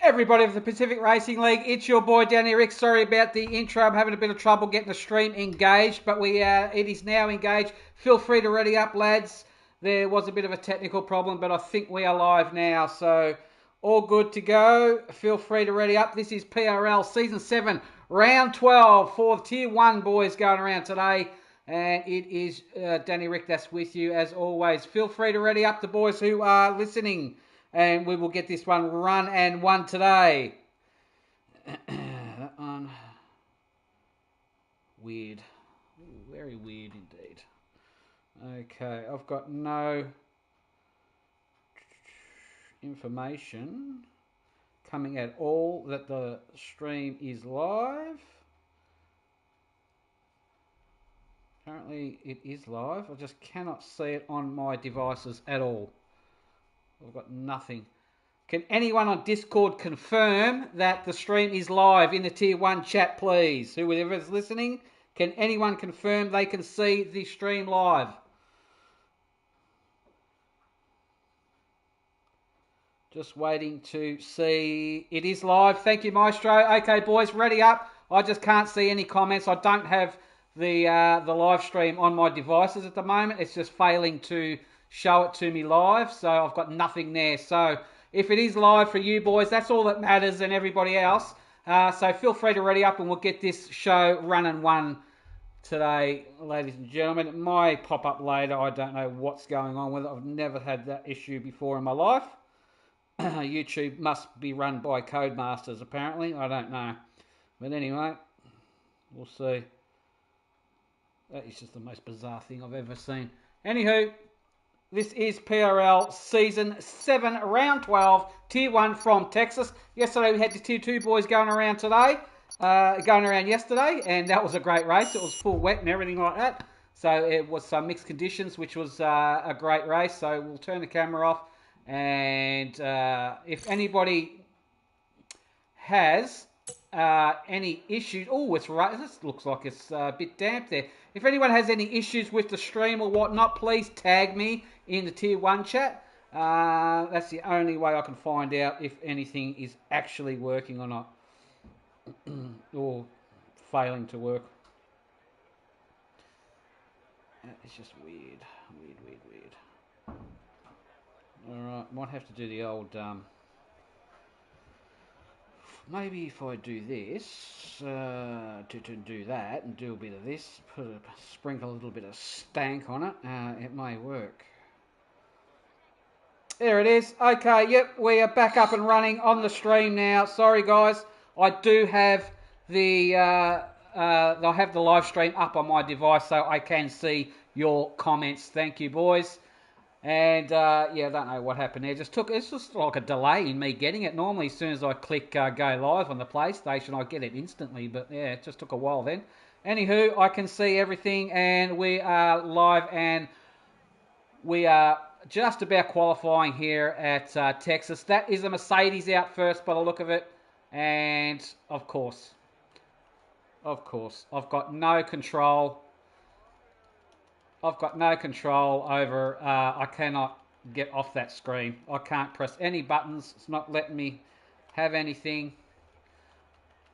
Everybody of the Pacific Racing League, it's your boy Danny Rick. Sorry about the intro. I'm having a bit of trouble getting the stream engaged, but it is now engaged. Feel free to ready up, lads. There was a bit of a technical problem, but I think we are live now, so all good to go. Feel free to ready up. This is PRL Season 7, Round 12 for Tier 1 boys going around today. And it is Danny Rick that's with you as always. Feel free to ready up the boys who are listening. And we will get this one run and won today. That one. Weird. Ooh, very weird indeed. Okay, I've got no information coming at all that the stream is live. Apparently it is live. I just cannot see it on my devices at all. I've got nothing. Can anyone on Discord confirm that the stream is live in the Tier 1 chat, please? Whoever's listening, can anyone confirm they can see the stream live? Just waiting to see. It is live. Thank you, Maestro. Okay, boys, ready up. I just can't see any comments. I don't have the live stream on my devices at the moment. It's just failing to show it to me live, so I've got nothing there. So if it is live for you boys, that's all that matters, and everybody else. So feel free to ready up and we'll get this show run and won today, ladies and gentlemen. It might pop up later. I don't know what's going on with it. I've never had that issue before in my life. YouTube must be run by Codemasters, apparently. I don't know. But anyway, we'll see. That is just the most bizarre thing I've ever seen. Anywho, this is PRL Season 7, Round 12, Tier 1 from Texas. Yesterday we had the Tier 2 boys going around yesterday, and that was a great race. It was full wet and everything like that. So it was some mixed conditions, which was a great race. So we'll turn the camera off, and if anybody has any issues... Oh, it's right. This looks like it's a bit damp there. If anyone has any issues with the stream or whatnot, please tag me in the Tier 1 chat. That's the only way I can find out if anything is actually working or not. Or failing to work. It's just weird. Weird. Alright, might have to do the old... Maybe if I do this, to do that and do a bit of this, sprinkle a little bit of stank on it, it may work. There it is. Okay, yep, we are back up and running on the stream now. Sorry guys, I do have the live stream up on my device so I can see your comments. Thank you, boys. And, yeah, I don't know what happened there. It's just like a delay in me getting it. Normally, as soon as I click go live on the PlayStation, I get it instantly. But, yeah, it just took a while then. Anywho, I can see everything, and we are live, and we are just about qualifying here at Texas. That is a Mercedes out first by the look of it. And, of course, I've got no control. I've got no control over, I cannot get off that screen. I can't press any buttons. It's not letting me have anything.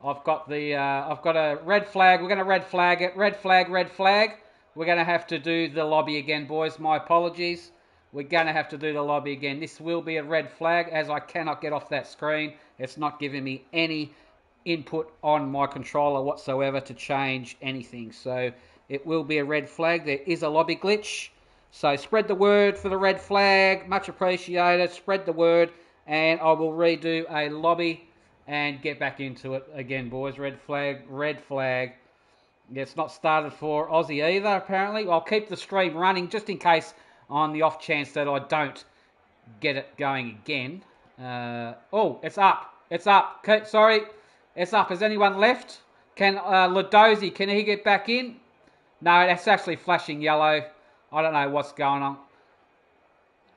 I've got a red flag. We're going to red flag it. Red flag. We're going to have to do the lobby again, boys. My apologies. We're going to have to do the lobby again. This will be a red flag as I cannot get off that screen. It's not giving me any input on my controller whatsoever to change anything. So it will be a red flag. There is a lobby glitch. So spread the word for the red flag. Much appreciated. Spread the word. And I will redo a lobby and get back into it again, boys. Red flag. Yeah, it's not started for Aussie either, apparently. I'll keep the stream running just in case on the off chance that I don't get it going again. Oh, it's up. Okay, sorry. It's up. Has anyone left? Can Ladozi, can he get back in? No, that's actually flashing yellow. I don't know what's going on.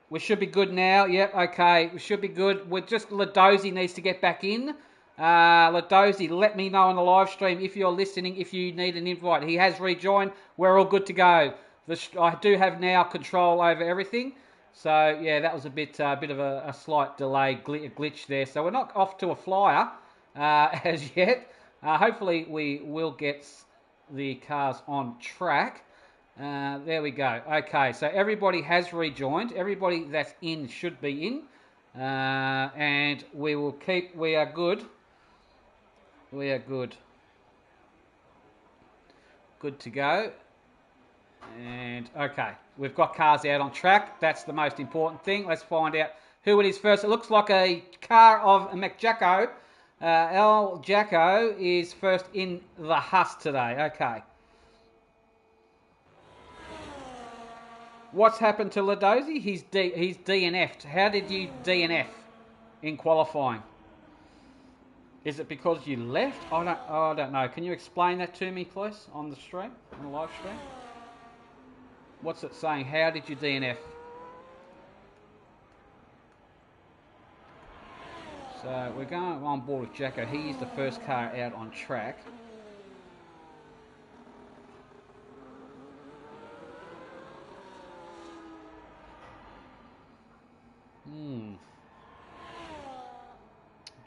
We should be good now. Yep, okay. We should be good. Ladozi needs to get back in. Ladozi, let me know on the live stream if you're listening, if you need an invite. He has rejoined. We're all good to go. I do have now control over everything. So yeah, that was a bit of a slight delay glitch there. So we're not off to a flyer as yet. Hopefully we will get the cars on track. There we go. Okay, so everybody has rejoined. Everybody that's in should be in. And we will keep, we are good. We are good. Good to go. And okay, we've got cars out on track. That's the most important thing. Let's find out who it is first. It looks like a car of McJacko. L Jacko is first in the Huss today. Okay. What's happened to Ladozi? He's DNF'd. How did you DNF in qualifying? Is it because you left? I don't know. Can you explain that to me, please, on the stream, on the live stream? What's it saying? How did you DNF? So we're going on board with Jacko. He is the first car out on track.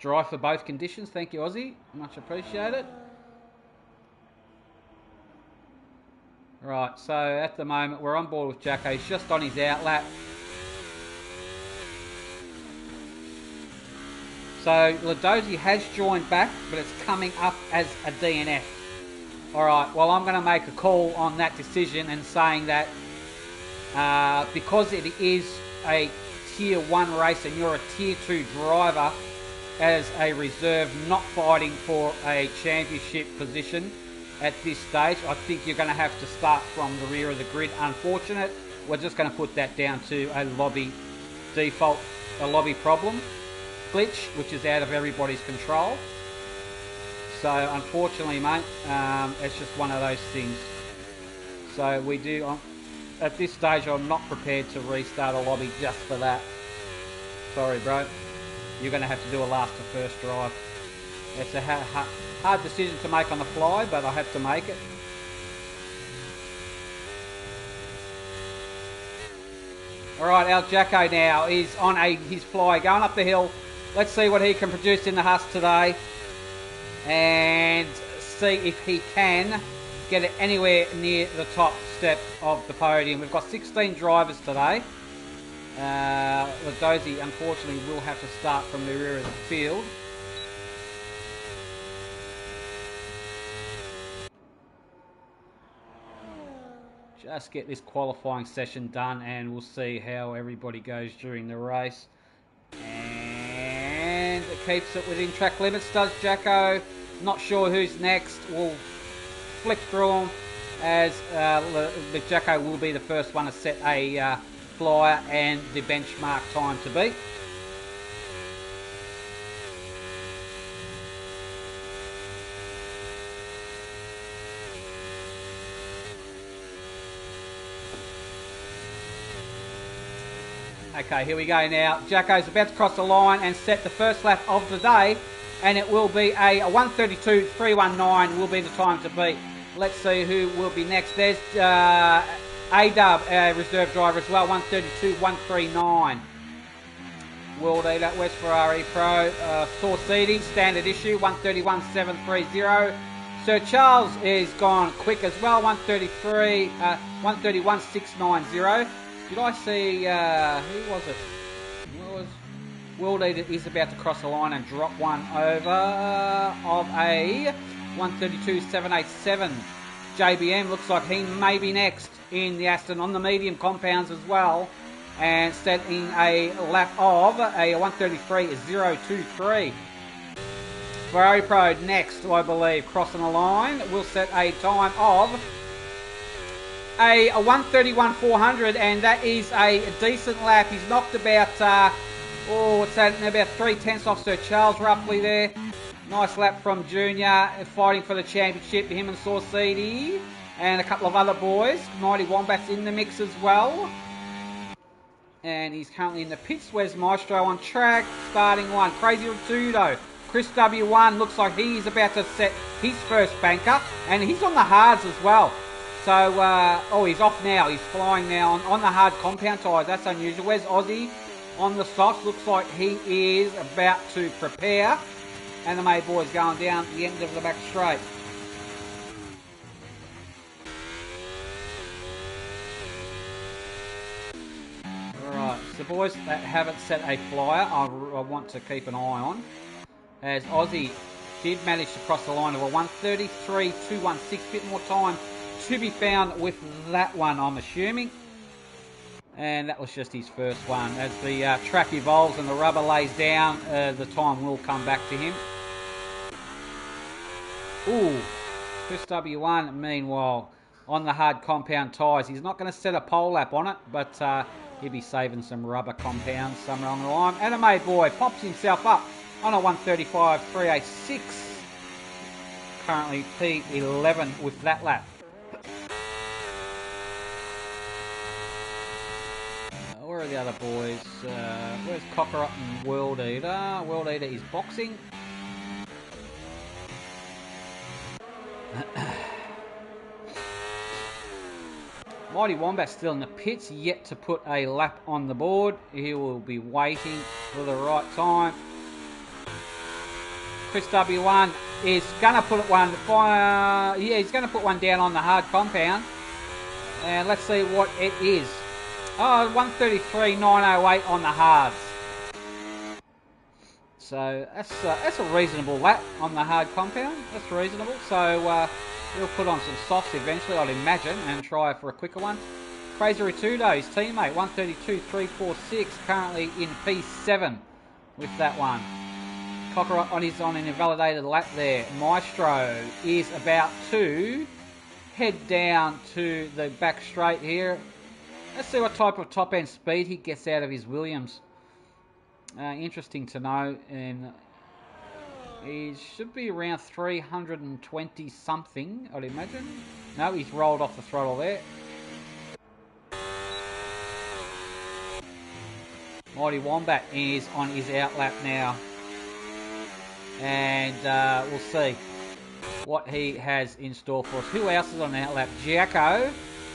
Dry for both conditions. Thank you, Aussie. Much appreciated. Right, so at the moment we're on board with Jacko. He's just on his outlap. So Ladozi has joined back, but it's coming up as a DNF. Alright, well I'm going to make a call on that decision and saying that because it is a Tier 1 race and you're a Tier 2 driver as a reserve not fighting for a championship position at this stage, I think you're going to have to start from the rear of the grid. Unfortunate. We're just going to put that down to a lobby default, a lobby problem glitch, which is out of everybody's control. So unfortunately, mate, it's just one of those things. So we do, at this stage, I'm not prepared to restart a lobby just for that. Sorry, bro. You're going to have to do a last to first drive. It's a hard decision to make on the fly, but I have to make it. Alright, El Jacko now is on his fly, going up the hill. Let's see what he can produce in the Huss today. And see if he can get it anywhere near the top step of the podium. We've got 16 drivers today. Ladozi, unfortunately, will have to start from the rear of the field. Just get this qualifying session done and we'll see how everybody goes during the race. And it keeps it within track limits, does Jacko. Not sure who's next. We'll flick through them as Jacko will be the first one to set a flyer and the benchmark time to beat. Okay, here we go now. Jacko's about to cross the line and set the first lap of the day, and it will be a 1:32.319 will be the time to beat. Let's see who will be next. There's A-Dub, reserve driver as well, 1:32.139. World Eater, West Ferrari Pro, Sorsidi, standard issue, 1:31.730. Sir Charles is gone quick as well, 1:31.690. Did I see, who was it? World Eater is about to cross the line and drop one over of a 1:32.787. JBM looks like he may be next in the Aston on the medium compounds as well, and setting a lap of a 1:33.023. Ferrari Pro next, I believe, crossing the line, will set a time of a 1:31.400, and that is a decent lap. He's knocked about, what's that, about 3/10 off Sir Charles roughly there. Nice lap from Junior, fighting for the championship, him and Sorsidi, and a couple of other boys. Mighty Wombats in the mix as well. And he's currently in the pits. Where's Maestro on track? Starting one, Crazy Ritudo. Chris W1 looks like he's about to set his first banker, and he's on the hards as well. So, oh, he's off now. He's flying now on the hard compound tyres. That's unusual. Where's Aussie on the softs? Looks like he is about to prepare. And the May boy's going down the end of the back straight. Alright, so boys that haven't set a flyer, I want to keep an eye on. As Aussie did manage to cross the line of a 1:33.216, bit more time to be found with that one, I'm assuming. And that was just his first one. As the track evolves and the rubber lays down, the time will come back to him. Ooh, Chris W1, meanwhile, on the hard compound tyres. He's not going to set a pole lap on it, but he'll be saving some rubber compounds somewhere on the line. And a May boy pops himself up on a 1:35.386. Currently P11 with that lap. Where are the other boys? Where's Cockerut and World Eater? World Eater is boxing. Mighty Wombat's still in the pits, yet to put a lap on the board. He will be waiting for the right time. Chris W1 is going to put one. He's going to put one down on the hard compound, and let's see what it is. Oh, 1:33.908 on the hards. So that's a reasonable lap on the hard compound. That's reasonable. So he'll put on some softs eventually, I'd imagine, and try for a quicker one. Fraser Ritudo, his teammate, 1:32.346, currently in P7 with that one. Cocker on an invalidated lap there. Maestro is about to head down to the back straight here. Let's see what type of top end speed he gets out of his Williams. Interesting to know. And he should be around 320 something, I'd imagine. No, he's rolled off the throttle there. Mighty Wombat is on his outlap now. And we'll see what he has in store for us. Who else is on the outlap? Jacko.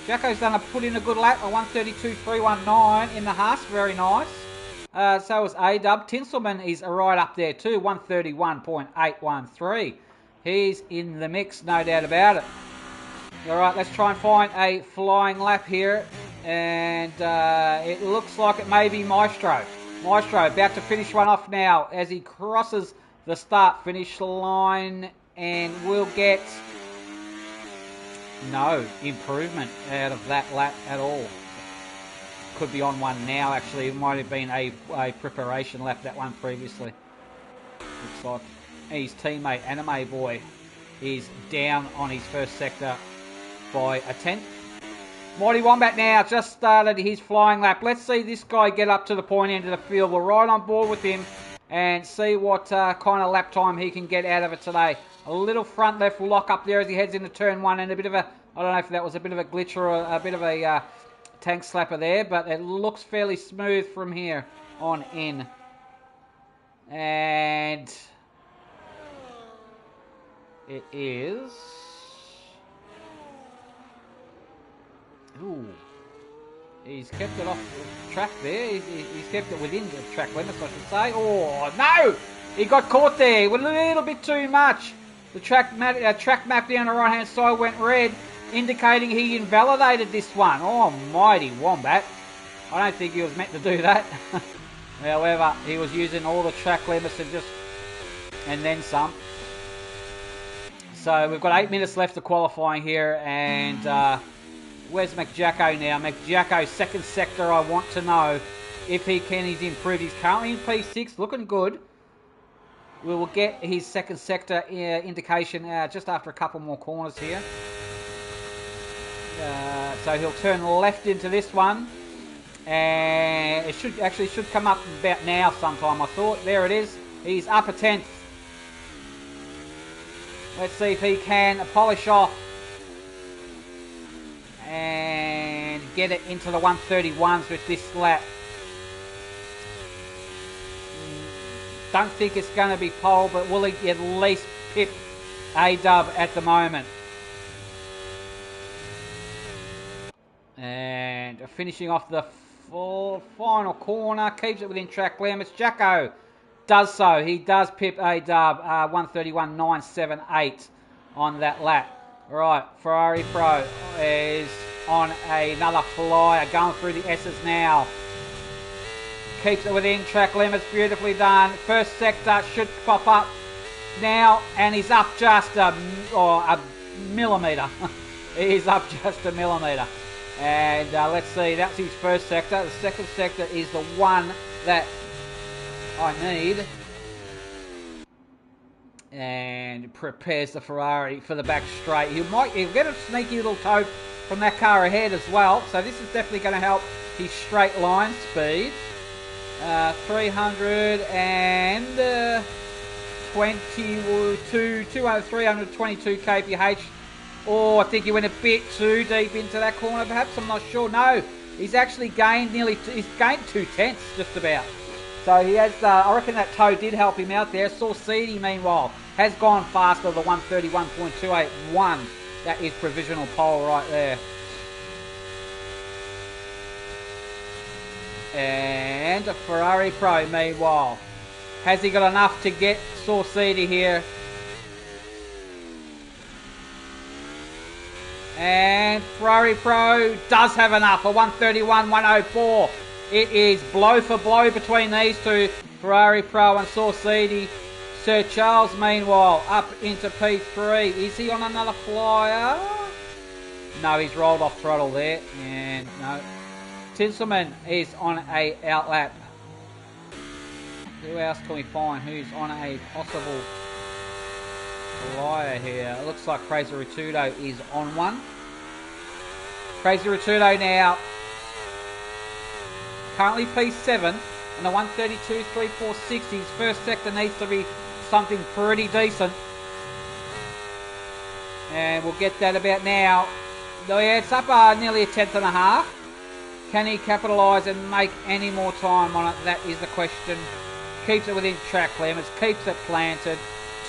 Jacko's put in a good lap, a 1:32.319 in the Haas. Very nice. So is A-Dub. Tinselman is right up there too, 1:31.813. He's in the mix, no doubt about it. Alright, let's try and find a flying lap here. And it looks like it may be Maestro. Maestro about to finish one off now as he crosses the start-finish line and will get no improvement out of that lap at all. Could be on one now, actually. It might have been a preparation lap, that one previously. Looks like his teammate, Anime Boy, is down on his first sector by a tenth. Mighty Wombat now just started his flying lap. Let's see this guy get up to the point end of the field. We're right on board with him and see what kind of lap time he can get out of it today. A little front left lock up there as he heads into turn one, and a bit of a, I don't know if that was a bit of a glitch or a bit of a tank slapper there, but it looks fairly smooth from here on in. And it is... Ooh. He's kept it off the track there. He's kept it within the track limits, I should say. Oh, no! He got caught there with a little bit too much. The track map down the right-hand side went red, indicating he invalidated this one. Oh, Mighty Wombat. I don't think he was meant to do that. However, he was using all the track limits and then some. So we've got 8 minutes left of qualifying here, and where's McJacko now? McJacko, second sector, I want to know if he can. He's improved. He's currently in P6, looking good. We will get his second sector indication just after a couple more corners here. So he'll turn left into this one. And it should come up about now sometime, I thought. There it is. He's up a tenth. Let's see if he can polish off and get it into the 1:31s with this lap. Don't think it's going to be pole, but will he at least pip A-Dub at the moment? And finishing off the final corner, keeps it within track limits. Jacko does so. He does pip a dub 131.978 on that lap. Right, Ferrari Pro is on another flyer, going through the S's now. Keeps it within track limits, beautifully done. First sector should pop up now, and he's up just a millimetre. He's up just a millimetre. And let's see, that's his first sector. The second sector is the one that I need. And prepares the Ferrari for the back straight. He'll get a sneaky little toe from that car ahead as well. So this is definitely going to help his straight line speed. 322 kph. Oh, I think he went a bit too deep into that corner, perhaps. I'm not sure. No, he's actually gained he's gained 2/10 just about. So he has, I reckon that toe did help him out there. Saucidi, meanwhile, has gone faster, the 131.281. That is provisional pole right there. And a Ferrari Pro, meanwhile. Has he got enough to get Saucidi here? And Ferrari Pro does have enough, a 131.104. It is blow for blow between these two, Ferrari Pro and Saucidi. Sir Charles, meanwhile, up into P3. Is he on another flyer? No, he's rolled off throttle there. And no. Tinselman is on a outlap. Who else can we find who's on a possible flyer here? It looks like Crazy Ritudo is on one. Crazy Ritudo now. Currently P7 and the 132.346. His first sector needs to be something pretty decent. And we'll get that about now. Oh yeah, it's up nearly a 10th and a half. Can he capitalise and make any more time on it? That is the question. Keeps it within track limits, keeps it planted.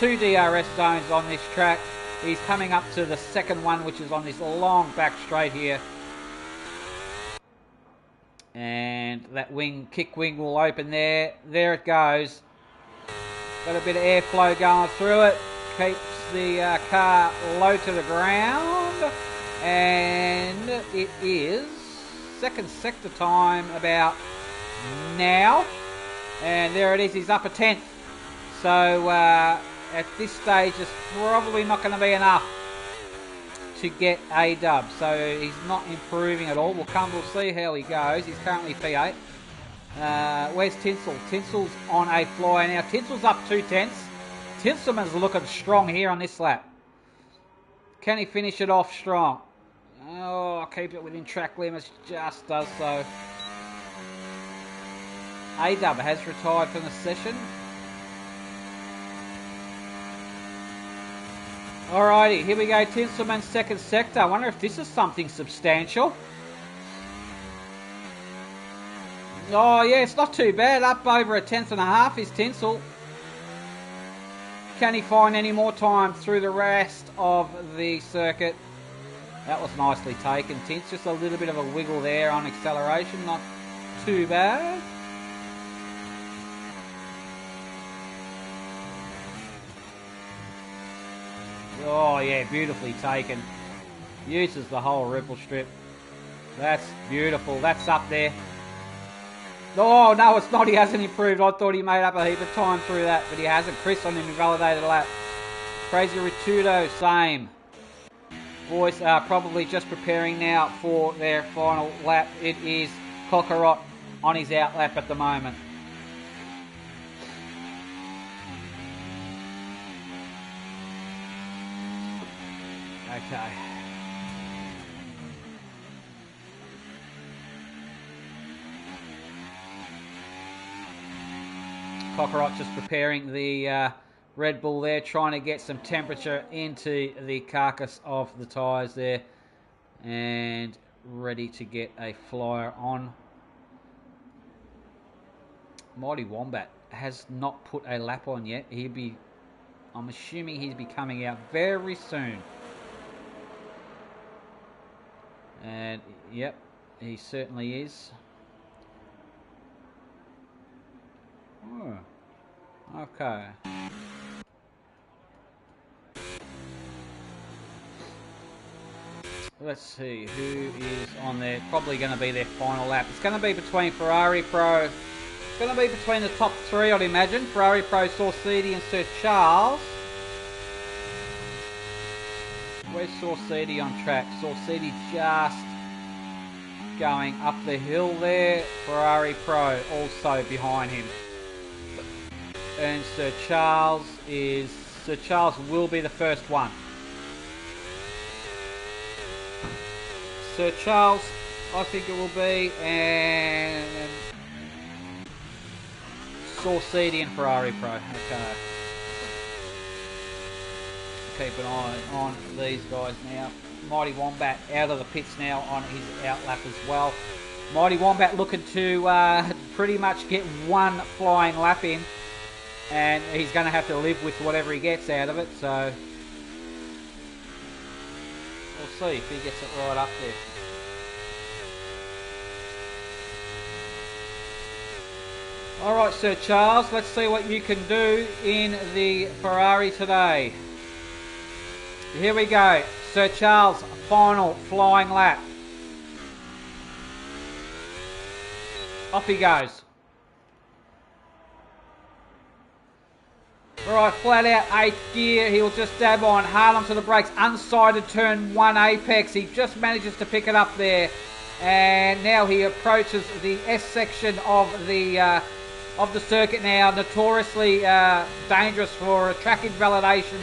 2 DRS zones on this track. He's coming up to the second one, which is on this long back straight here. And that kick wing will open there. There it goes. Got a bit of airflow going through it. Keeps the car low to the ground. And it is second sector time about now. And there it is, he's up a 10th. So at this stage, it's probably not going to be enough to get a dub. So he's not improving at all. We'll see how he goes. He's currently P8. Where's Tinsel? Tinsel's on a fly now. Tinsel's up 2/10. Tinselman's looking strong here on this lap. Can he finish it off strong? Oh, keep it within track limits. Just does so. A-Dub has retired from the session. Alrighty, here we go. Tinselman's second sector. I wonder if this is something substantial. Oh yeah, it's not too bad. Up over a 10th and a half is Tinsel. Can he find any more time through the rest of the circuit? That was nicely taken, Tins. Just a little bit of a wiggle there on acceleration. Not too bad. Oh yeah, beautifully taken. Uses the whole ripple strip. That's beautiful. That's up there. Oh no, it's not. He hasn't improved. I thought he made up a heap of time through that, but he hasn't. Chris on an invalidated lap. Crazy Ritudo, same. Boys are probably just preparing now for their final lap. It is Cockeriot on his out lap at the moment. Okay. Cockeriot just preparing the Red Bull there, trying to get some temperature into the carcass of the tyres there, and ready to get a flyer on. Mighty Wombat has not put a lap on yet. I'm assuming he'll be coming out very soon. And yep, he certainly is. Oh, okay. Let's see who is on there. Probably going to be their final lap. It's going to be between Ferrari Pro. It's going to be between the top three, I'd imagine. Ferrari Pro, Saucidi and Sir Charles. Where's Saucidi on track? Saucidi just going up the hill there. Ferrari Pro also behind him. And Sir Charles will be the first one. Sir Charles, I think it will be, and Saucidi and Ferrari Pro. Okay. Keep an eye on these guys now. Mighty Wombat out of the pits now on his outlap as well. Mighty Wombat looking to pretty much get one flying lap in, and he's going to have to live with whatever he gets out of it, so we'll see if he gets it right up there. Alright, Sir Charles, let's see what you can do in the Ferrari today. Here we go. Sir Charles, final flying lap. Off he goes. Alright, flat out 8th gear. He'll just dab on hard onto the brakes. Unsighted turn 1 apex. He just manages to pick it up there. And now he approaches the S section of the circuit now. Notoriously dangerous for track invalidation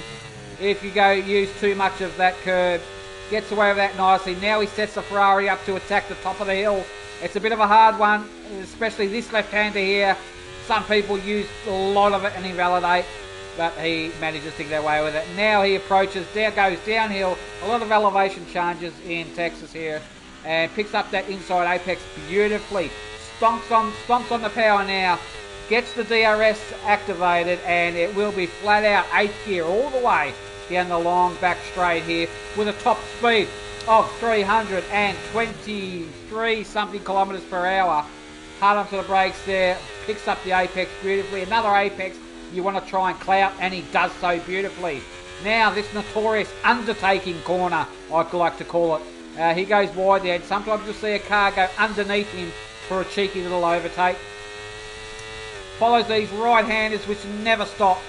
if you use too much of that curb. Gets away with that nicely. Now he sets the Ferrari up to attack the top of the hill. It's a bit of a hard one, especially this left-hander here. Some people use a lot of it and invalidate, but he manages to get away with it. Now he approaches, goes downhill. A lot of elevation changes in Texas here, and picks up that inside apex beautifully. Stomps on the power now. Gets the DRS activated, and it will be flat out 8th gear all the way down the long back straight here with a top speed of 323 something kilometers per hour. Hard onto the brakes there, picks up the apex beautifully. Another apex you want to try and clout, and he does so beautifully. Now this notorious undertaking corner, I'd like to call it. He goes wide there, and sometimes you'll see a car go underneath him for a cheeky little overtake. Follows these right-handers which never stop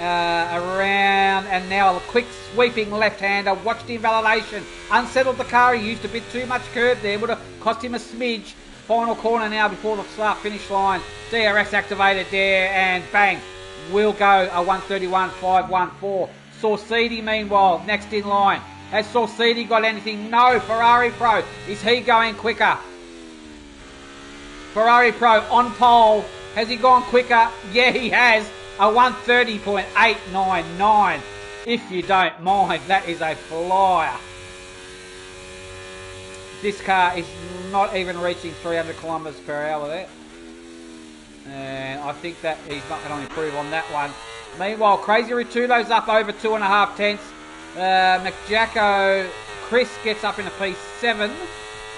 around, and now a quick sweeping left-hander. Watch the invalidation. Unsettled the car. He used a bit too much curb there. Would have cost him a smidge. Final corner now before the start-finish line. DRS activated there, and bang. Will go a 131.514. Saucidi, meanwhile, next in line. Has Saucidi got anything? No. Ferrari Pro. Is he going quicker? Ferrari Pro on pole. Has he gone quicker? Yeah, he has. A 130.899. If you don't mind, that is a flyer. This car is not even reaching 300 kilometers per hour there. And I think that he's not going to improve on that one. Meanwhile, Crazy Ritudo's up over 2.5 tenths. McJacko, Chris gets up in a P7.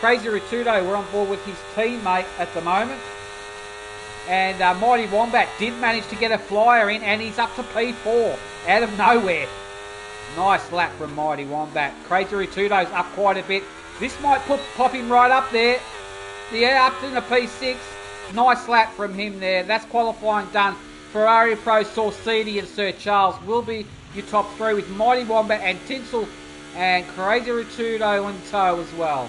Crazy Ritudo, we're on board with his teammate at the moment. And Mighty Wombat did manage to get a flyer in, and he's up to P4 out of nowhere. Nice lap from Mighty Wombat. Crazy Ritudo's up quite a bit. This might pop him right up there. Yeah, up in the P6. Nice lap from him there. That's qualifying done. Ferrari Pro, Saucidi and Sir Charles will be your top three, with Mighty Wombat and Tinsel and Crazy Ritudo in tow as well.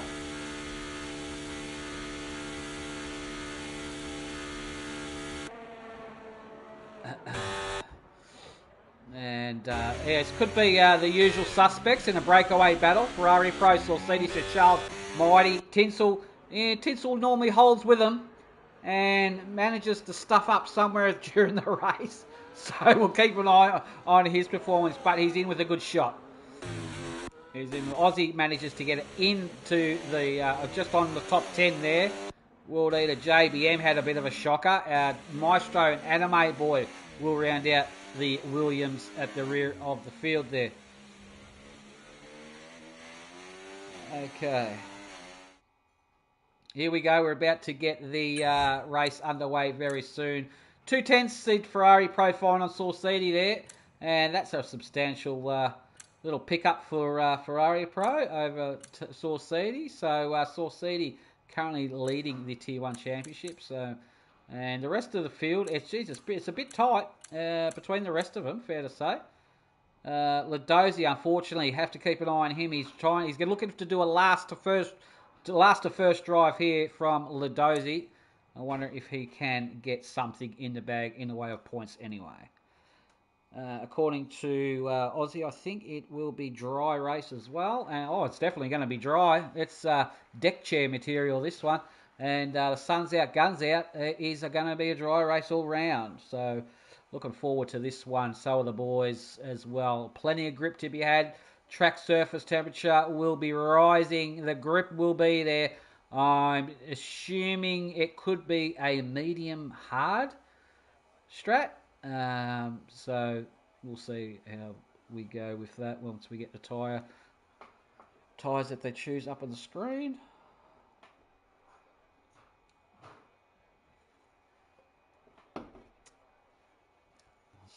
And yes, could be the usual suspects in a breakaway battle. Ferrari Pro, Saucidi, Sir Charles, Mighty, Tinsel. Yeah, Tinsel normally holds with them and manages to stuff up somewhere during the race. So we'll keep an eye on his performance, but he's in with a good shot. He's in. Aussie manages to get it into the just on the top 10 there. World Eater JBM had a bit of a shocker. Maestro and Anime Boy will round out the Williams at the rear of the field there. Okay. Here we go. We're about to get the race underway very soon. 2/10 seed Ferrari profile on Saucidi there. And that's a substantial little pickup for Ferrari Pro over Saucidi. So Saucidi currently leading the Tier 1 Championship. So, and the rest of the field, it's a bit tight between the rest of them, fair to say. Ladozi, unfortunately, have to keep an eye on him. He's looking to do a last to first drive here from Ladozi. I wonder if he can get something in the bag in the way of points anyway. According to Aussie, I think it will be dry race as well. And it's definitely going to be dry. It's deck chair material, this one. And the sun's out, guns out. Is going to be a dry race all round. So looking forward to this one. So are the boys as well. Plenty of grip to be had. Track surface temperature will be rising. The grip will be there. I'm assuming it could be a medium hard strat. So we'll see how we go with that once we get the tyres that they choose up on the screen.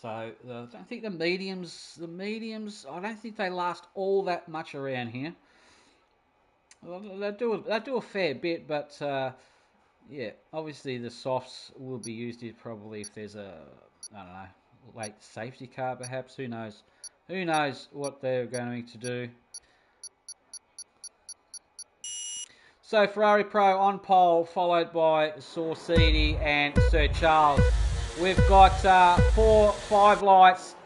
So I don't think the mediums, I don't think they last all that much around here. Well, they do a fair bit, but yeah, obviously the softs will be used here probably if there's a, I don't know, late safety car perhaps. Who knows? Who knows what they're going to do? So Ferrari Pro on pole, followed by Saucidi and Sir Charles. We've got 4-5 lights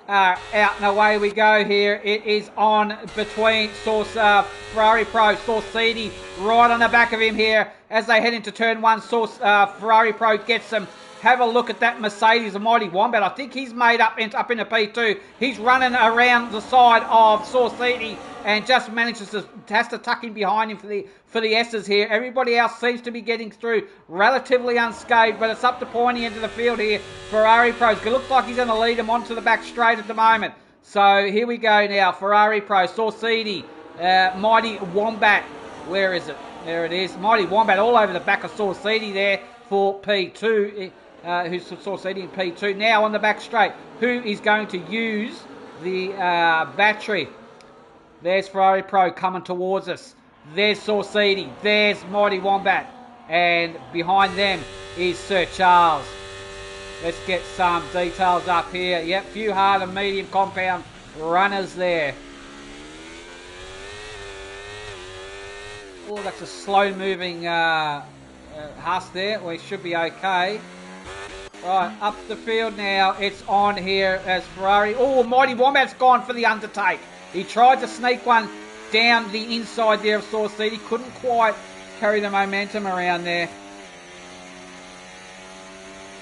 out and away we go here. It is on between Ferrari Pro, Saucidi right on the back of him here as they head into turn one. Ferrari Pro gets them. Have a look at that Mercedes, the Mighty Wombat. I think he's made up into P2. He's running around the side of Saucidi and just has to tuck in behind him for the S's here. Everybody else seems to be getting through relatively unscathed, but it's up to pointy into the field here. Ferrari Pro. It looks like he's going to lead him onto the back straight at the moment. So here we go now. Ferrari Pro, Saucidi, Mighty Wombat. Where is it? There it is. Mighty Wombat all over the back of Saucidi there for P2. Who's Saucidi in P2. Now on the back straight. Who is going to use the battery? There's Ferrari Pro coming towards us. There's Saucidi. There's Mighty Wombat. And behind them is Sir Charles. Let's get some details up here. Yep, few hard and medium compound runners there. Oh, that's a slow moving Huss there. We should be okay. Right, up the field now. It's on here as Ferrari. Oh, Mighty Wombat's gone for the undertake. He tried to sneak one down the inside there of Saucidi. Couldn't quite carry the momentum around there.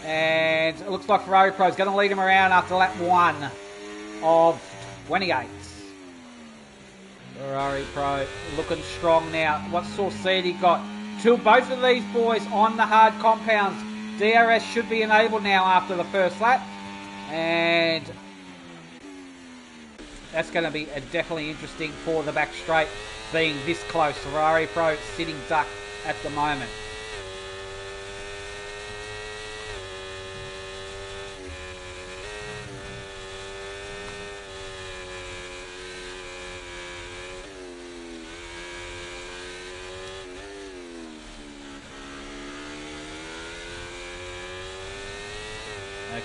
And it looks like Ferrari Pro is going to lead him around after lap 1 of 28. Ferrari Pro looking strong now. What's Saucidi got? Both of these boys on the hard compounds. DRS should be enabled now after the first lap. And that's going to be definitely interesting for the back straight being this close. Ferrari Pro sitting duck at the moment.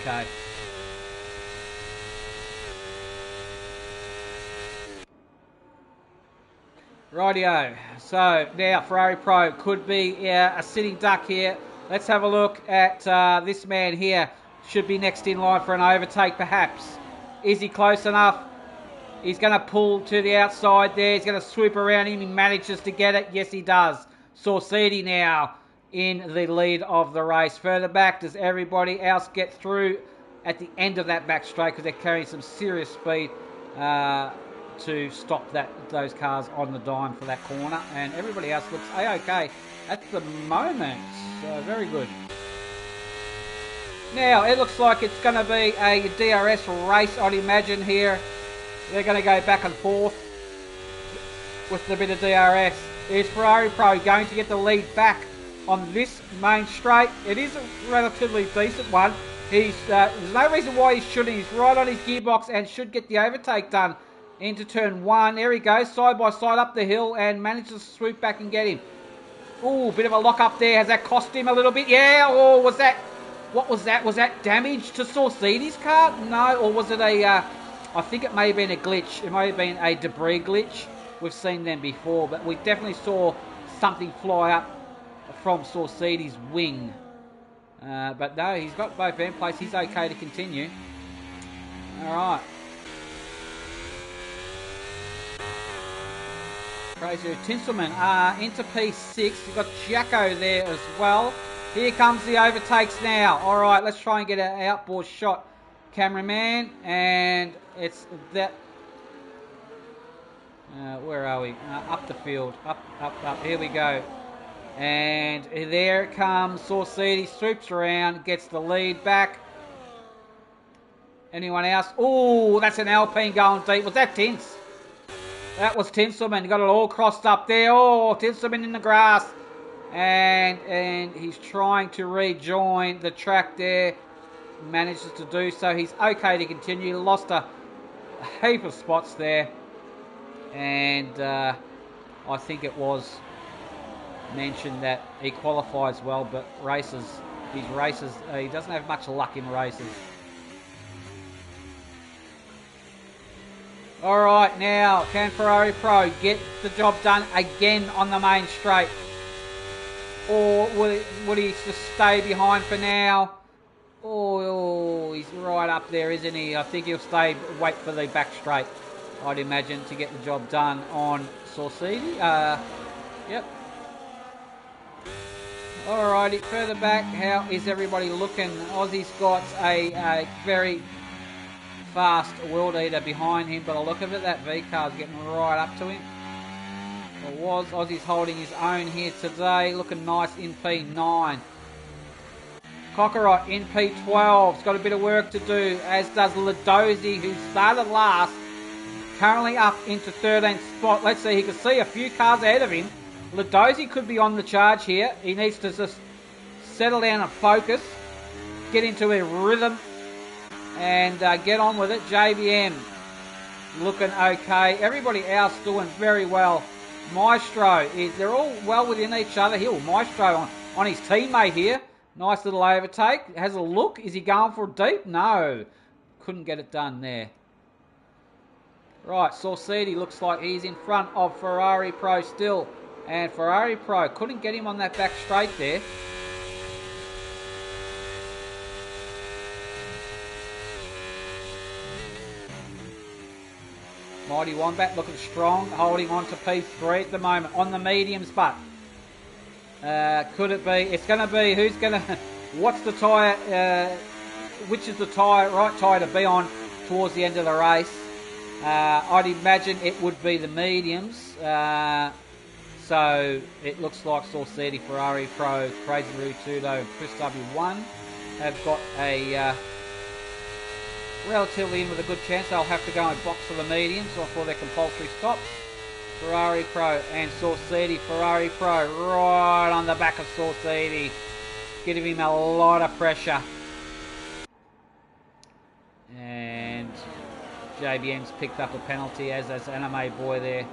Okay. Rightio. So now Ferrari Pro could be a sitting duck here. Let's have a look at this man here. Should be next in line for an overtake perhaps. Is he close enough? He's going to pull to the outside there. He's going to swoop around him. He manages to get it. Yes, he does. Saucidi now in the lead of the race. Further back, does everybody else get through at the end of that back straight because they're carrying some serious speed to stop those cars on the dime for that corner, and everybody else looks a-okay at the moment. So very good. Now it looks like it's going to be a DRS race, I'd imagine here. They're going to go back and forth with a bit of DRS. Is Ferrari Pro going to get the lead back on this main straight? It is a relatively decent one. There's no reason why he shouldn't. He's right on his gearbox and should get the overtake done into turn 1. There he goes, side by side up the hill and manages to swoop back and get him. Ooh, bit of a lock up there. Has that cost him a little bit? Yeah, or was that... What was that? Was that damage to Saucedi's car? No, or was it a... I think it may have been a glitch. It may have been a debris glitch. We've seen them before, but we definitely saw something fly up from Saucedi's wing. But no, he's got both end plates. He's okay to continue. All right. Crazy Tinselman into P6. You've got Jacko there as well. Here comes the overtakes now. All right, let's try and get an outboard shot, cameraman. And it's that. Where are we? Up the field. Up. Here we go. And there it comes. Saucedi swoops around, gets the lead back. Anyone else? Oh, that's an Alpine going deep. Was that Tints? That was Tinselman. Got it all crossed up there. Oh, Tinselman in the grass. And he's trying to rejoin the track there. Manages to do so. He's okay to continue. Lost a heap of spots there. And I think it was mentioned that he qualifies well, but he doesn't have much luck in races. Alright, now, can Ferrari Pro get the job done again on the main straight? Or would he just stay behind for now? Oh, he's right up there, isn't he? I think he'll wait for the back straight, I'd imagine, to get the job done on Saucedi. Yep. Alrighty, further back, how is everybody looking? Aussie's got a very fast World Eater behind him, but a look of it, that V car's getting right up to him. Aussie's holding his own here today, looking nice in P9. Cockeriot in P12, has got a bit of work to do, as does Ladozi, who started last, currently up into 13th spot. Let's see, he can see a few cars ahead of him. Ladozi could be on the charge here. He needs to just settle down and focus, get into a rhythm, and get on with it. JBM looking okay. Everybody else doing very well. Maestro, they're all well within each other. Maestro on his teammate here. Nice little overtake. Has a look. Is he going for deep? No. Couldn't get it done there. Right, Saucedi looks like he's in front of Ferrari Pro still. And Ferrari Pro couldn't get him on that back straight there. Mighty Wombat looking strong, holding on to P3 at the moment on the mediums, but could it be? It's going to be who's going to, what's the tyre, which is the right tyre to be on towards the end of the race. I'd imagine it would be the mediums. So it looks like Saucedi, Ferrari Pro, Crazy Rutudo, and Chris W1 have got a relatively in with a good chance. They'll have to go and box for the mediums or for their compulsory stops. Ferrari Pro and Saucedi. Ferrari Pro right on the back of Saucedi, giving him a lot of pressure. And JBM's picked up a penalty, as Anime Boy there.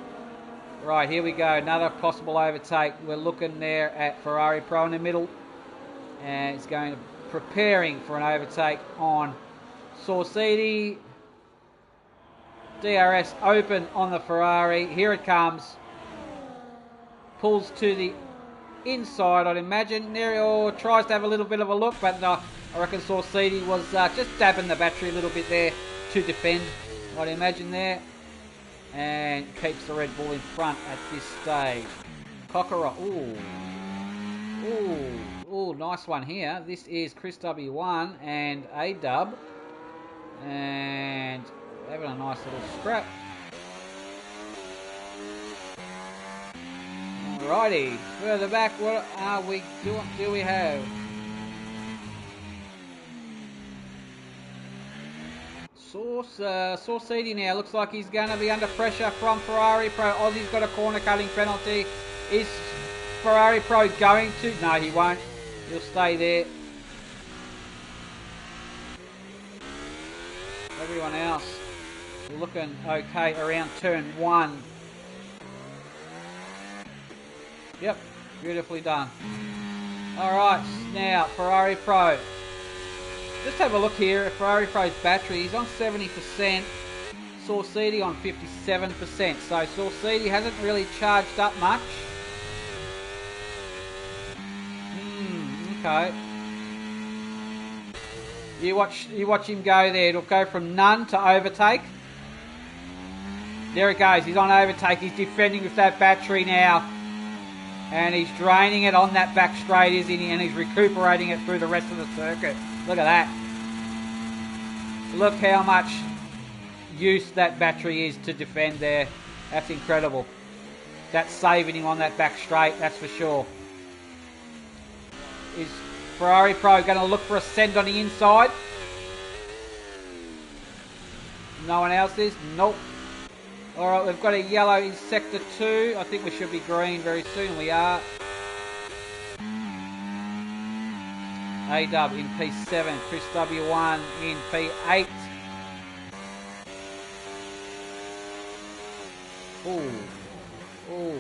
Right, here we go. Another possible overtake. We're looking there at Ferrari Pro in the middle. And it's preparing for an overtake on Saucedi. DRS open on the Ferrari. Here it comes. Pulls to the inside, I'd imagine. There, tries to have a little bit of a look, but I reckon Saucedi was just dabbing the battery a little bit there to defend, I'd imagine there. And keeps the Red Bull in front at this stage. Cockeriot, ooh, nice one here. This is Chris W1 and A-Dub. And having a nice little scrap. Alrighty, further back, what are we doing? Do we have? Saucedi now looks like he's going to be under pressure from Ferrari Pro. Aussie's got a corner cutting penalty. Is Ferrari Pro going to? No, he won't. He'll stay there. Everyone else looking okay around turn 1. Yep, beautifully done. Alright, now Ferrari Pro. Just have a look here at Ferrari Pro's battery. He's on 70%. Saucidi on 57%. So Saucidi hasn't really charged up much. Okay. You watch him go there. It'll go from none to overtake. There it goes. He's on overtake. He's defending with that battery now. And he's draining it on that back straight, isn't he? And he's recuperating it through the rest of the circuit. Look at that. Look how much use that battery is to defend there. That's incredible. That's saving him on that back straight, that's for sure. Is Ferrari Pro going to look for a send on the inside? No one else is? Nope. Alright, we've got a yellow in sector 2. I think we should be green very soon. We are. A-Dub in P7. Chris W1 in P8. Ooh,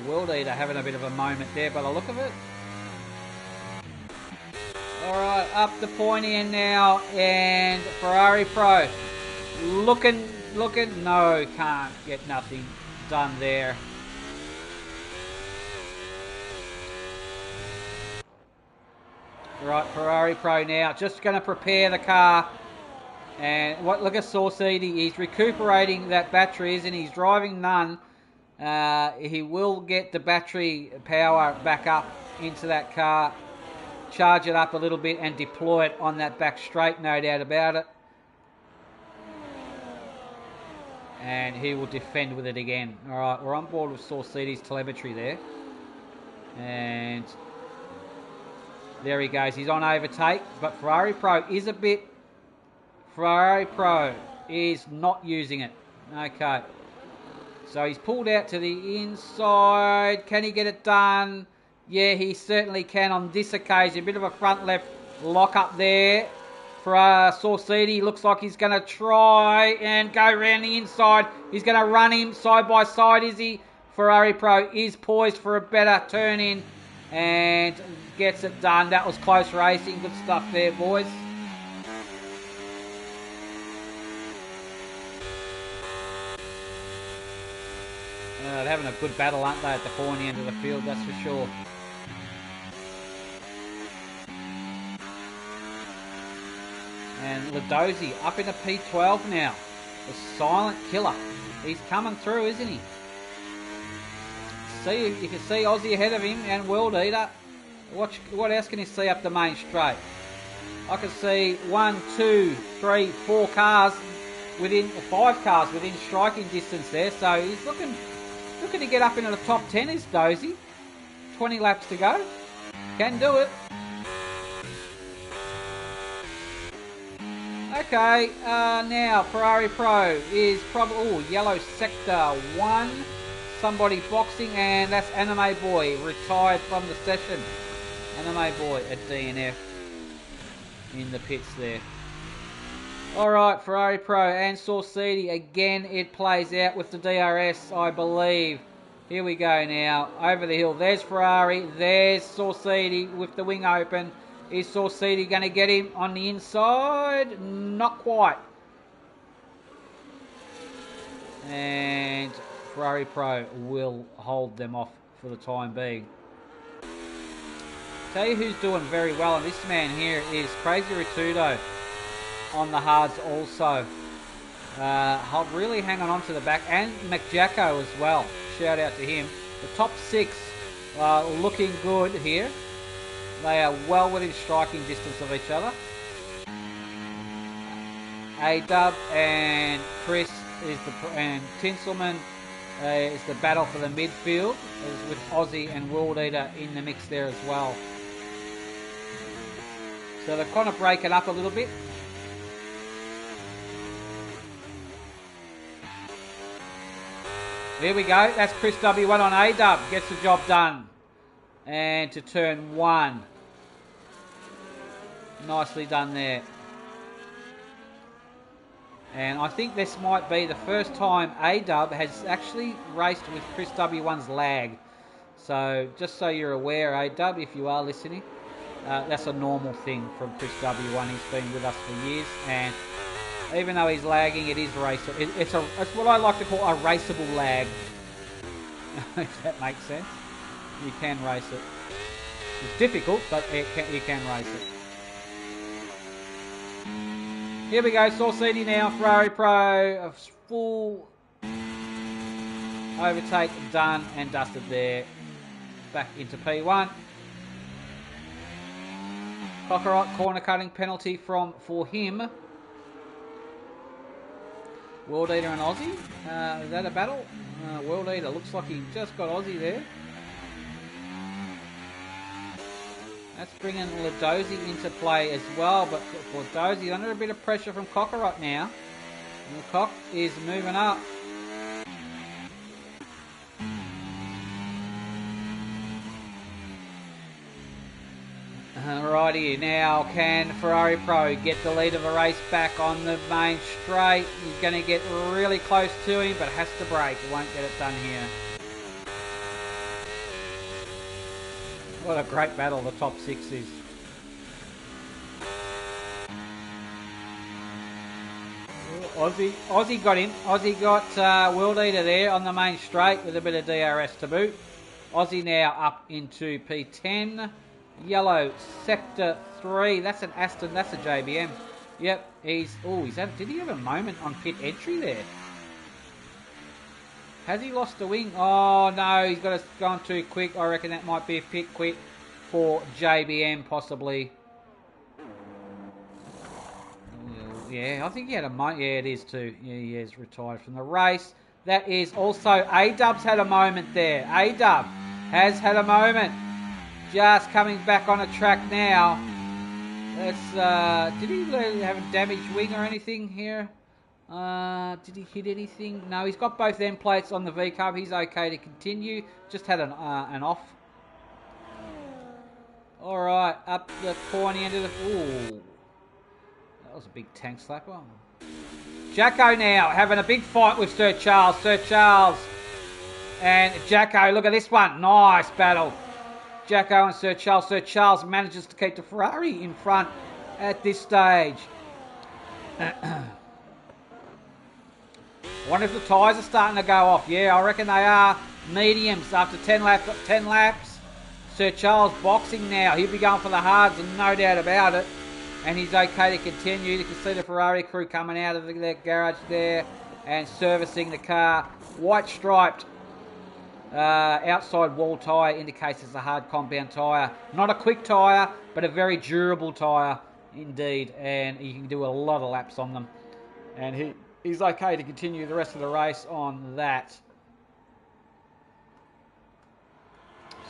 World Eater having a bit of a moment there by the look of it. Alright, up the pointy end now, and Ferrari Pro looking, no, can't get nothing done there. Right, Ferrari Pro now, just going to prepare the car. And look at Saucidi, he's recuperating that battery, isn't he? He's driving none. He will get the battery power back up into that car, charge it up a little bit and deploy it on that back straight, no doubt about it. And he will defend with it again. Alright, we're on board with Saucidi's telemetry there. And there he goes. He's on overtake. But Ferrari Pro is not using it. Okay. So he's pulled out to the inside. Can he get it done? Yeah, he certainly can on this occasion. A bit of a front left lock up there. For Saucidi, looks like he's going to try and go around the inside. He's going to run him side by side, is he? Ferrari Pro is poised for a better turn in and gets it done. That was close racing. Good stuff there, boys. They're having a good battle, aren't they, at the pointy end of the field, that's for sure. And Ladozi up into P12 now. The silent killer. He's coming through, isn't he? See, you can see Aussie ahead of him and World Eater. What else can you see up the main straight? I can see 1, 2, 3, 4 cars within, 5 cars within striking distance there. So he's looking to get up into the top 10 is Dozy. 20 laps to go. Can do it. Okay, now Ferrari Pro is probably yellow sector 1. Somebody boxing, and that's Anime Boy, retired from the session. Anime Boy at DNF in the pits there. Alright, Ferrari Pro and Saucidi, again it plays out with the DRS, I believe. Here we go now, over the hill. There's Ferrari, there's Saucidi with the wing open. Is Saucidi going to get him on the inside? Not quite. And Ferrari Pro will hold them off for the time being. Tell you who's doing very well, and this man here is Crazy Ritudo on the hards also. Really hanging on to the back, and McJacko as well. Shout out to him. The top 6 looking good here. They are well within striking distance of each other. A-Dub and Chris and Tinselman is the battle for the midfield, with Aussie and World Eater in the mix there as well. So they're kind of breaking up a little bit. There we go. That's Chris W1 on A-Dub. Gets the job done. And to turn 1. Nicely done there. And I think this might be the first time A-Dub has actually raced with Chris W1's lag. So, just so you're aware, A-Dub, if you are listening, that's a normal thing from Chris W1. He's been with us for years, and even though he's lagging, it is raceable. It's what I like to call a raceable lag. If that makes sense. You can race it. It's difficult, but you can race it. Here we go, Saucidi now, Ferrari Pro, a full overtake done and dusted there. Back into P1. Cockeright corner cutting penalty for him. World Eater and Aussie. Is that a battle? World Eater looks like he just got Aussie there. That's bringing Ladozi into play as well, but for Dozy under a bit of pressure from Cockeright now. And the Cock is moving up. Alrighty, now can Ferrari Pro get the lead of the race back on the main straight? He's going to get really close to him, but has to brake. Won't get it done here. What a great battle the top 6 is. Aussie got him. Aussie got World Eater there on the main straight with a bit of DRS to boot. Aussie now up into P10. Yellow sector 3. That's an Aston. That's a JBM. Yep. Did he have a moment on pit entry there? Has he lost the wing? Oh no, he's got us gone too quick. I reckon that might be a pit quit for JBM possibly. Yeah, I think he had a moment. Yeah, it is too. Yeah, he has retired from the race. That is also A-Dub's had a moment there. A-Dub has had a moment. Just coming back on a track now. Let's, did he have a damaged wing or anything here? Did he hit anything? No, he's got both end plates on the V-carb. He's okay to continue. Just had an off. Alright, up the pointy end of the... Ooh. That was a big tank slapper. Jacko now having a big fight with Sir Charles. Sir Charles and Jacko. Look at this one. Nice battle. Jacko and Sir Charles. Sir Charles manages to keep the Ferrari in front at this stage. Wonder if the tyres are starting to go off. Yeah, I reckon they are. Mediums after 10 laps. Sir Charles boxing now. He'll be going for the hards, and no doubt about it. And he's okay to continue. You can see the Ferrari crew coming out of the garage there and servicing the car. White striped outside wall tyre indicates it's a hard compound tyre. Not a quick tyre, but a very durable tyre indeed. And you can do a lot of laps on them. And he's okay to continue the rest of the race on that.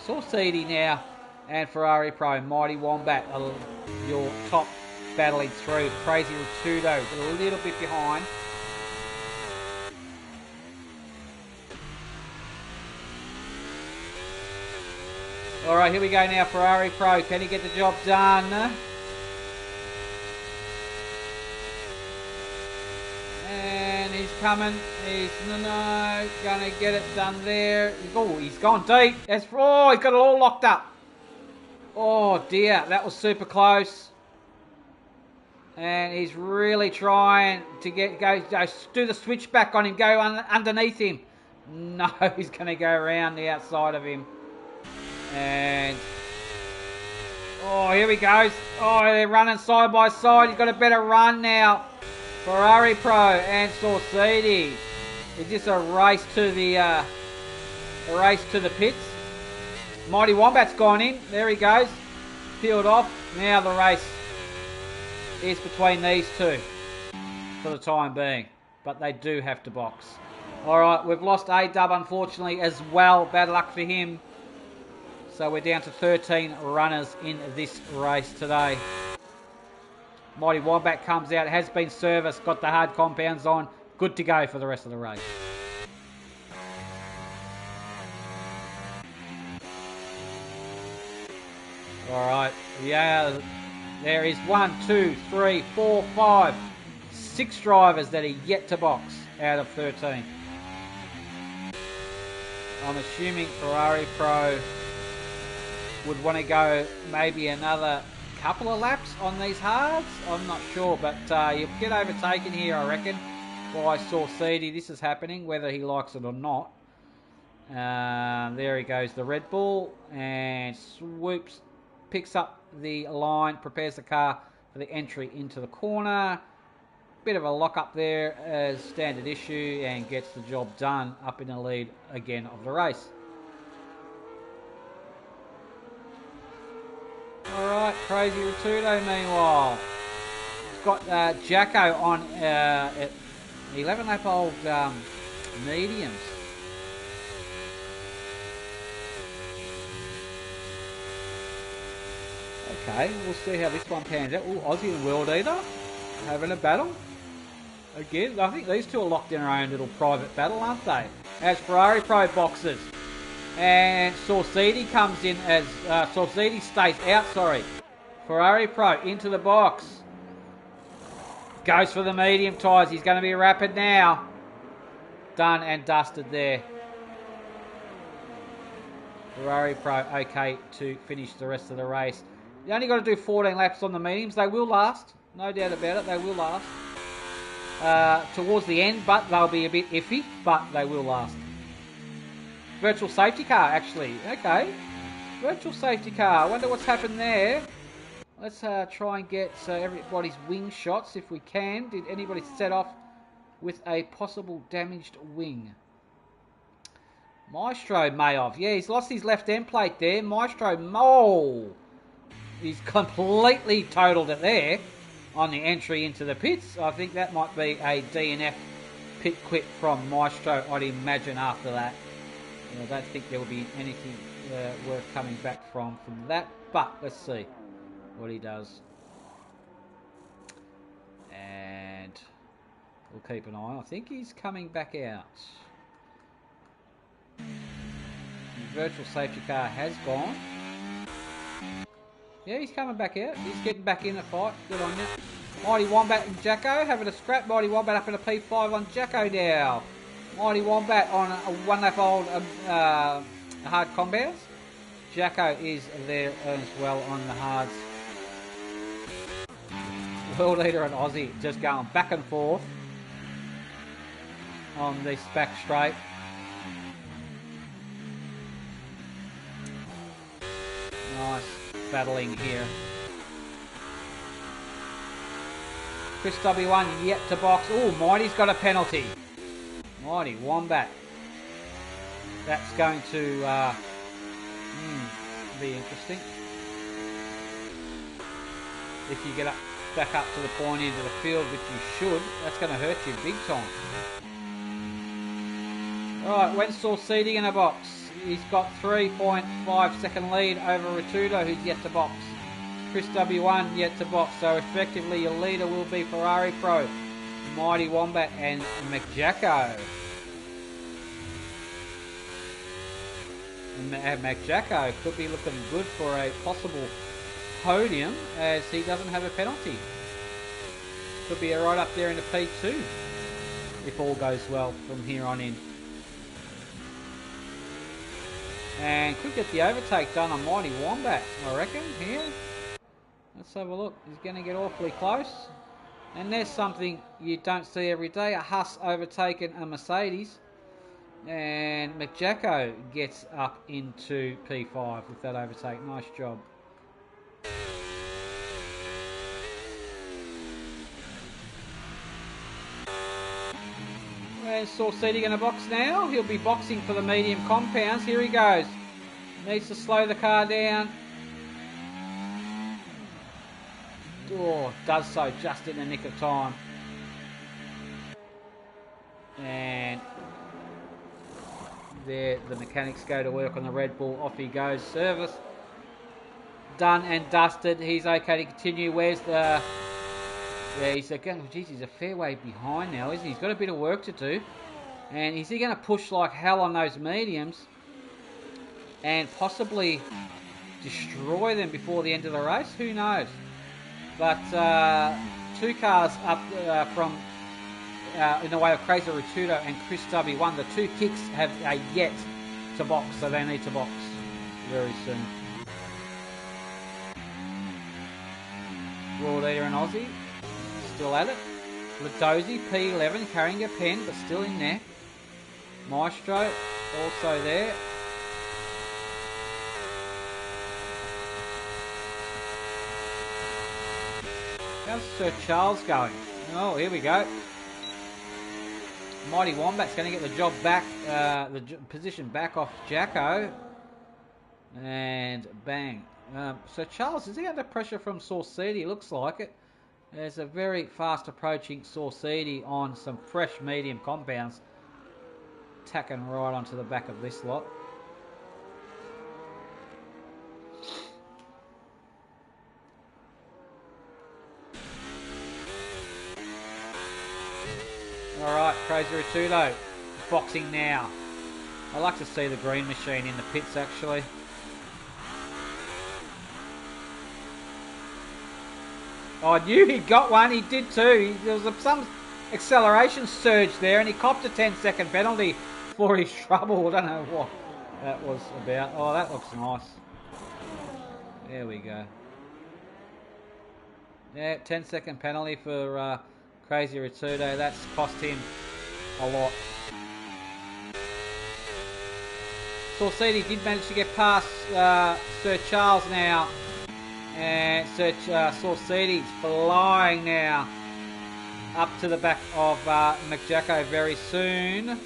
Saucidi now and Ferrari Pro. Mighty Wombat, your top battling through. Crazy Ritudo a little bit behind. Alright, here we go now. Ferrari Pro. Can he get the job done? And he's coming. He's gonna get it done there. Oh, he's gone deep. He's got it all locked up. Oh dear, that was super close. And he's really trying to go do the switchback on him. Go underneath him. No, he's gonna go around the outside of him. And here he goes. Oh, they're running side by side. He's got a better run now. Ferrari Pro and Saucidi. Is this a race to the pits? Mighty Wombat's gone in. There he goes. Peeled off. Now the race is between these two for the time being. But they do have to box. Alright, we've lost A-Dub unfortunately as well. Bad luck for him. So we're down to 13 runners in this race today. Mighty Wombat comes out, has been serviced, got the hard compounds on. Good to go for the rest of the race. Alright, yeah, there is 1, 2, 3, 4, 5, 6 drivers that are yet to box out of 13. I'm assuming Ferrari Pro would want to go maybe another couple of laps on these hards. I'm not sure, but you'll get overtaken here, I reckon, by Saucidi. This is happening, whether he likes it or not. There he goes, the Red Bull, and swoops, picks up the line, prepares the car for the entry into the corner. Bit of a lock up there as standard issue, and gets the job done, up in the lead again of the race. Alright, Crazy Ratudo meanwhile. He's got Jacko on 11 lap old mediums. Okay, we'll see how this one pans out. Ooh, Aussie and World Eater having a battle. Again, I think these two are locked in their own little private battle, aren't they? As Ferrari Pro boxes. And Saucidi comes in as... Saucidi stays out, sorry. Ferrari Pro into the box. Goes for the medium tyres. He's going to be rapid now. Done and dusted there. Ferrari Pro okay to finish the rest of the race. You only got to do 14 laps on the mediums. They will last. No doubt about it. They will last. Towards the end, but they'll be a bit iffy, but they will last. Virtual safety car, actually. Okay. Virtual safety car. I wonder what's happened there. Let's try and get everybody's wing shots if we can. Did anybody set off with a possible damaged wing? Maestro may have. Yeah, he's lost his left end plate there. Maestro, he's completely totaled it there on the entry into the pits. I think that might be a DNF pit quit from Maestro, I'd imagine, after that. I don't think there will be anything worth coming back from that. But let's see what he does. And we'll keep an eye. I think he's coming back out. The virtual safety car has gone. Yeah, he's coming back out. He's getting back in the fight. Good on you. Mighty Wombat and Jacko having a scrap. Mighty Wombat up in a P5 on Jacko now. Mighty Wombat on a 1 lap old hard combos. Jacko is there as well on the hards. World Leader and Aussie just going back and forth on this back straight. Nice battling here. Chris W1 yet to box. Oh, Mighty's got a penalty. Mighty Wombat. That's going to be interesting. If you get back up to the point into the field, which you should, that's going to hurt you big time. Alright, Wenzel Seeding in a box. He's got 3.5 second lead over Ratudo, who's yet to box. Chris W1 yet to box, so effectively your leader will be Ferrari Pro, Mighty Wombat and McJacko. And McJacko could be looking good for a possible podium as he doesn't have a penalty. Could be right up there in the P2 if all goes well from here on in. And could get the overtake done on Mighty Wombat, I reckon, here. Let's have a look. He's going to get awfully close. And there's something you don't see every day. A Huss overtaking a Mercedes. And McJacko gets up into P5 with that overtake. Nice job. There's Saucidi in a box now. He'll be boxing for the medium compounds. Here he goes. Needs to slow the car down. Oh, does so just in the nick of time. And there the mechanics go to work on the Red Bull. Off he goes. Service done and dusted. He's okay to continue. Where's the... Yeah, he's again. Geez, he's a fair way behind now, isn't he? He's got a bit of work to do. And is he going to push like hell on those mediums? And possibly destroy them before the end of the race. Who knows? But 2 cars up from in the way of Crazy Rotudo and Chris W1. The 2 kicks have yet to box, so they need to box very soon. World Leader and Aussie still at it. Ladozi P11 carrying a pen, but still in there. Maestro also there. How's Sir Charles going? Oh, here we go. Mighty Wombat's going to get the job back, the position back off Jacko. And bang. Sir Charles, is he under pressure from Saucedi? Looks like it. There's a very fast approaching Saucedi on some fresh medium compounds. Tacking right onto the back of this lot. Alright, Crazy Rotudo, boxing now. I like to see the green machine in the pits actually. Oh, I knew he got one, he did too. There was some acceleration surge there and he copped a 10-second penalty for his trouble. I don't know what that was about. Oh, that looks nice. There we go. Yeah, 10-second penalty for Crazy Rotudo. That's cost him a lot. Saucedi did manage to get past Sir Charles now. And Saucedi's flying now up to the back of McJacko very soon.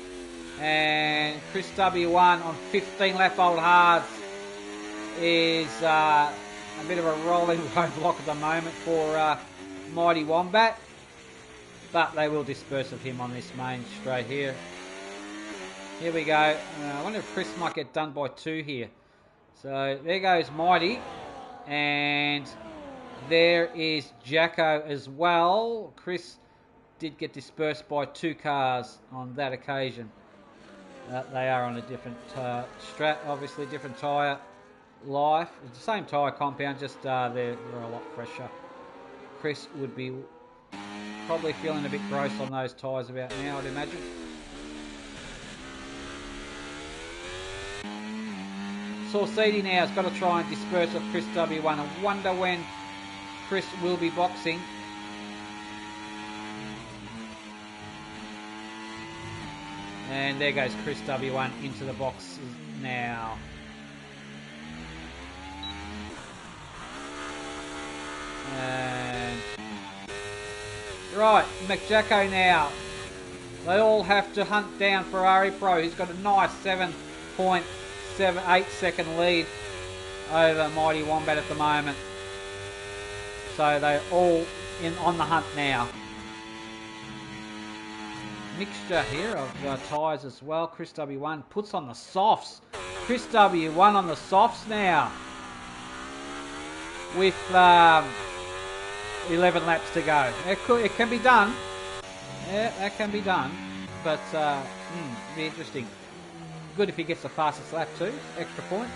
And Chris W1 on 15 lap old hards is a bit of a rolling roadblock at the moment for Mighty Wombat. But they will disperse of him on this main straight here. Here we go. I wonder if Chris might get done by 2 here. So there goes Mighty. And there is Jacko as well. Chris did get dispersed by 2 cars on that occasion. They are on a different strat, obviously different tyre life. It's the same tyre compound, just they're a lot fresher. Chris would be probably feeling a bit gross on those tyres about now, I'd imagine. Saucedi now has got to try and disperse of Chris W1. I wonder when Chris will be boxing. And there goes Chris W1 into the boxes now. And right, McJacko now. They all have to hunt down Ferrari Pro, who's got a nice 7.8 second lead over Mighty Wombat at the moment. So they're all on the hunt now. Mixture here of tyres as well. Chris W1 puts on the softs. Chris W1 on the softs now. With 11 laps to go. It can be done. Yeah, that can be done. But be interesting. Good if he gets the fastest lap too. Extra point.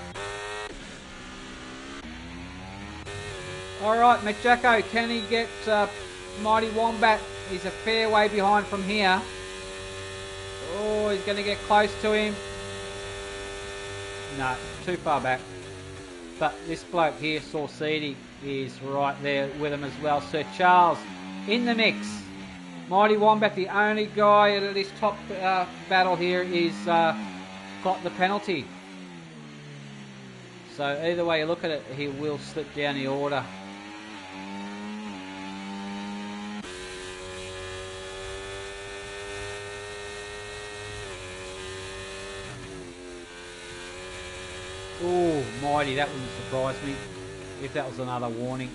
Alright, McJacko, can he get Mighty Wombat? He's a fair way behind from here. Oh, he's going to get close to him. No, too far back. But this bloke here, Saucedi, is right there with him as well. Sir Charles in the mix. Mighty Wombat, the only guy at this top battle here, is got the penalty. So either way you look at it, he will slip down the order. Oh, Mighty, that wouldn't surprise me if that was another warning.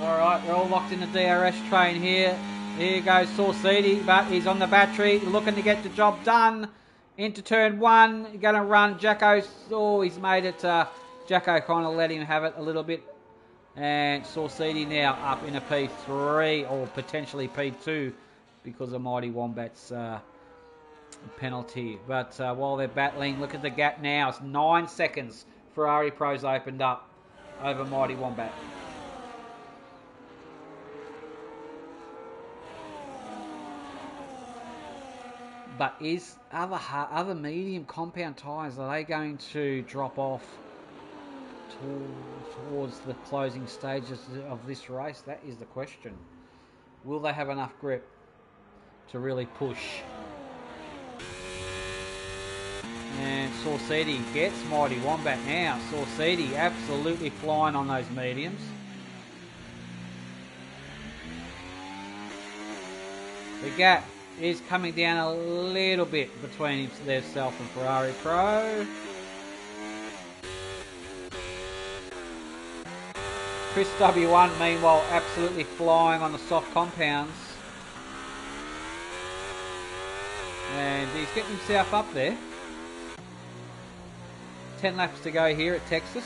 Alright, we're all locked in the DRS train here. Here goes Saucedi, but he's on the battery, looking to get the job done. Into turn 1, going to run. Jacko, oh, he's made it. Jacko kind of let him have it a little bit. And Saucedi now up in a P3, or potentially P2, because of Mighty Wombat's penalty. But while they're battling, look at the gap now. It's 9 seconds. Ferrari Pro's opened up over Mighty Wombat. But is other medium compound tyres, are they going to drop off towards the closing stages of this race? That is the question. Will they have enough grip to really push? And Saucedi gets Mighty Wombat now. Saucedi absolutely flying on those mediums. The gap is coming down a little bit between themselves and Ferrari Pro. Chris W1 meanwhile absolutely flying on the soft compounds. And he's getting himself up there. 10 laps to go here at Texas.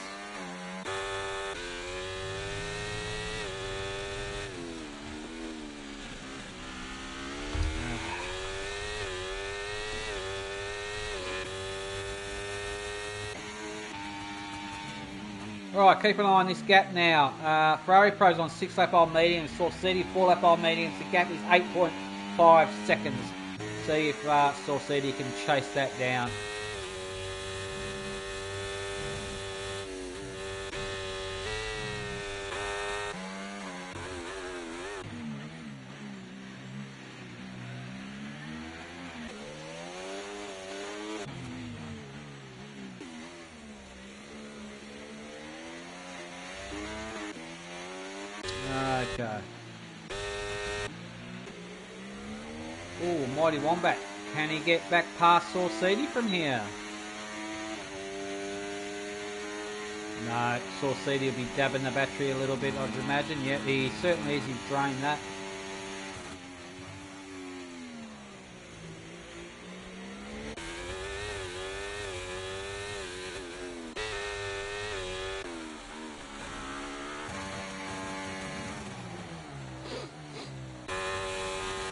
Alright, keep an eye on this gap now. Ferrari Pro's on 6 lap old mediums, Saucedi 4 lap old mediums. The gap is 8.5 seconds. See if Saucedi can chase that down. Okay. Oh, Mighty Wombat. Can he get back past Saucedi from here? No, Saucedi will be dabbing the battery a little bit, I'd imagine. Yeah, he certainly is. He's drained that.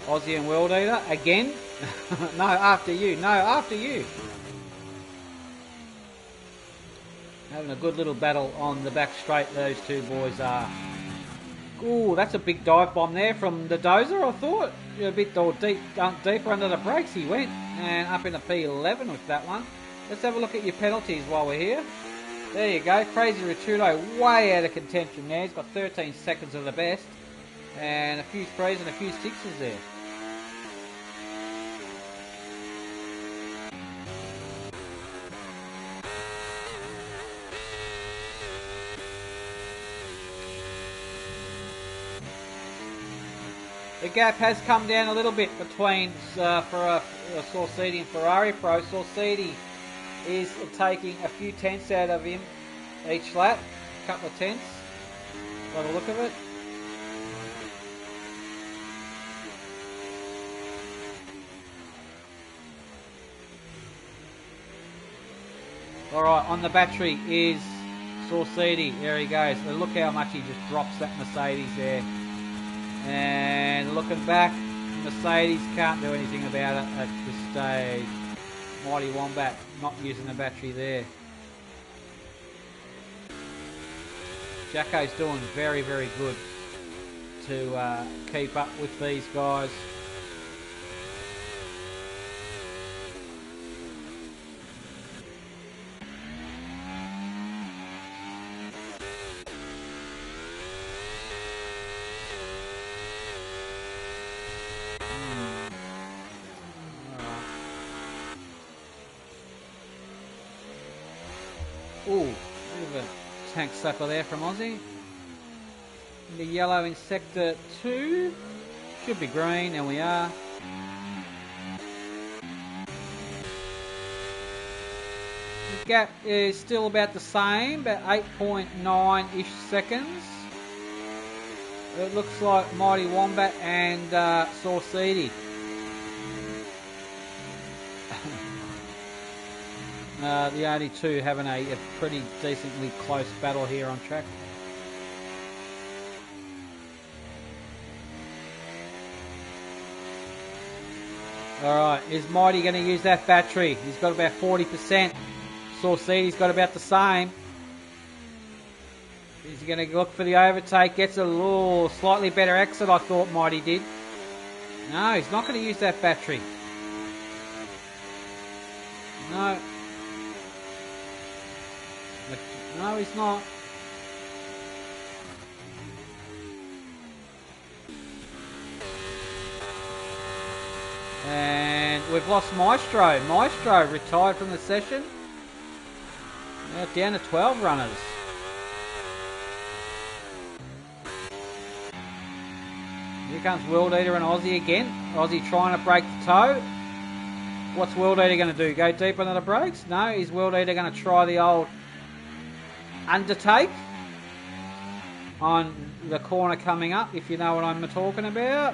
Aussie and World Eater again. No, after you. No, after you. Having a good little battle on the back straight, those two boys are. Ooh, that's a big dive bomb there from the Dozer, I thought. A bit deeper under the brakes he went. And up in a P11 with that one. Let's have a look at your penalties while we're here. There you go. Crazy Ritudo way out of contention there. He's got 13 seconds of the best. And a few threes and a few sixes there. The gap has come down a little bit between Saucedi and Ferrari Pro. Saucedi is taking a few tenths out of him each lap, a couple of tenths by the look of it. Alright, on the battery is Saucedi. There he goes. So look how much he just drops that Mercedes there. And looking back, Mercedes can't do anything about it at this stage. Mighty Wombat not using the battery there. Jacko's doing very, very good to keep up with these guys. Ooh, bit of a tank slapper there from Aussie. The yellow in sector 2. Should be green, and we are. The gap is still about the same, about 8.9-ish seconds. It looks like Mighty Wombat and Saucedi. The only two having a pretty decently close battle here on track. Alright, is Mighty going to use that battery? He's got about 40%. Saucedy's got about the same. Is he going to look for the overtake? Gets a little slightly better exit, I thought Mighty did. No, he's not going to use that battery. No. No, he's not. And we've lost Maestro. Maestro retired from the session. Now down to 12 runners. Here comes World Eater and Aussie again. Aussie trying to break the toe. What's World Eater going to do? Go deep under the brakes? No, is World Eater going to try the old undertake on the corner coming up, if you know what I'm talking about?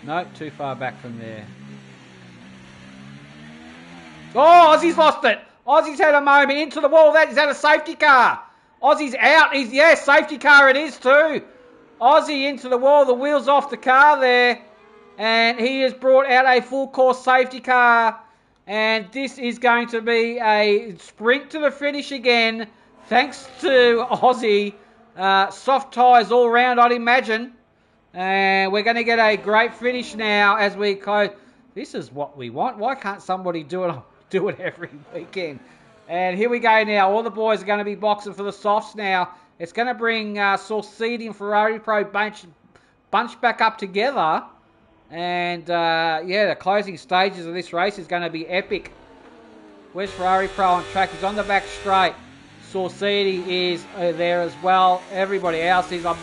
No, too far back from there. Oh, Aussie's lost it. Aussie's had a moment into the wall. He's had a safety car. Aussie's out. Yes, safety car it is too. Aussie into the wall. The wheel's off the car there. And he has brought out a full course safety car. And this is going to be a sprint to the finish again. Thanks to Aussie. Soft tyres all round, I'd imagine. And we're going to get a great finish now as we close. This is what we want. Why can't somebody do it every weekend? And here we go now. All the boys are going to be boxing for the softs now. It's going to bring Saucedy and Ferrari Pro bunch back up together. And yeah, the closing stages of this race is going to be epic. Where's Ferrari Pro on track? He's on the back straight. Saucedy is there as well. Everybody else is. I'm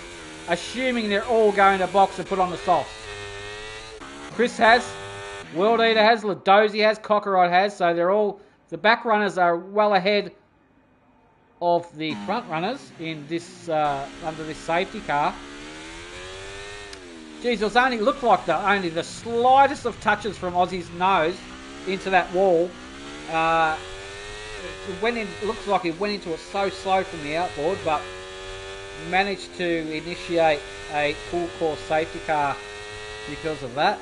assuming they're all going to box and put on the softs. Chris has, World Eater has, Ladozi has, Cockerite has. So they're all, the back runners are well ahead of the front runners in this under this safety car. Geez, it was only looked like only the slightest of touches from Aussie's nose into that wall. It went in. Looks like it went into it so slow from the outboard, but managed to initiate a full course safety car because of that.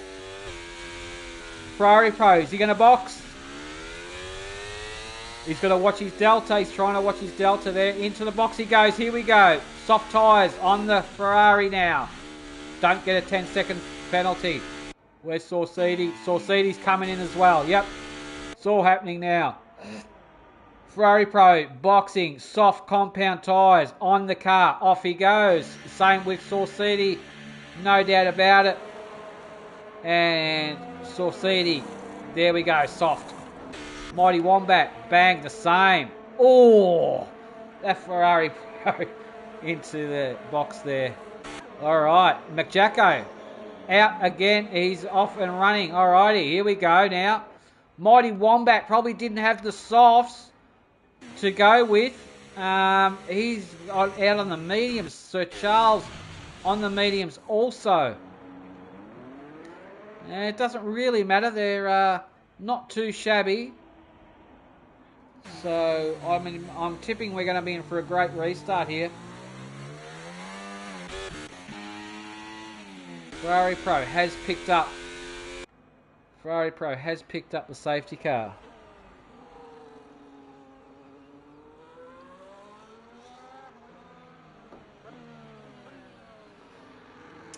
Ferrari Pro, is he going to box? He's going to watch his delta. He's trying to watch his delta there. Into the box he goes. Here we go. Soft tyres on the Ferrari now. Don't get a 10-second penalty. Where's Saucedy? Saucedy's coming in as well. Yep. It's all happening now. Ferrari Pro, boxing, soft compound tyres on the car. Off he goes. Same with Saucedy. No doubt about it. And Saucedy. There we go. Soft. Mighty Wombat. Bang. The same. Oh. That Ferrari Pro into the box there. Alright. McJacko. Out again. He's off and running. Alrighty. Here we go now. Mighty Wombat probably didn't have the softs to go with. He's out on the mediums. Sir Charles on the mediums also. It doesn't really matter. They're not too shabby. So, I mean, I'm tipping we're going to be in for a great restart here. Ferrari Pro has picked up. Ferrari Pro has picked up the safety car.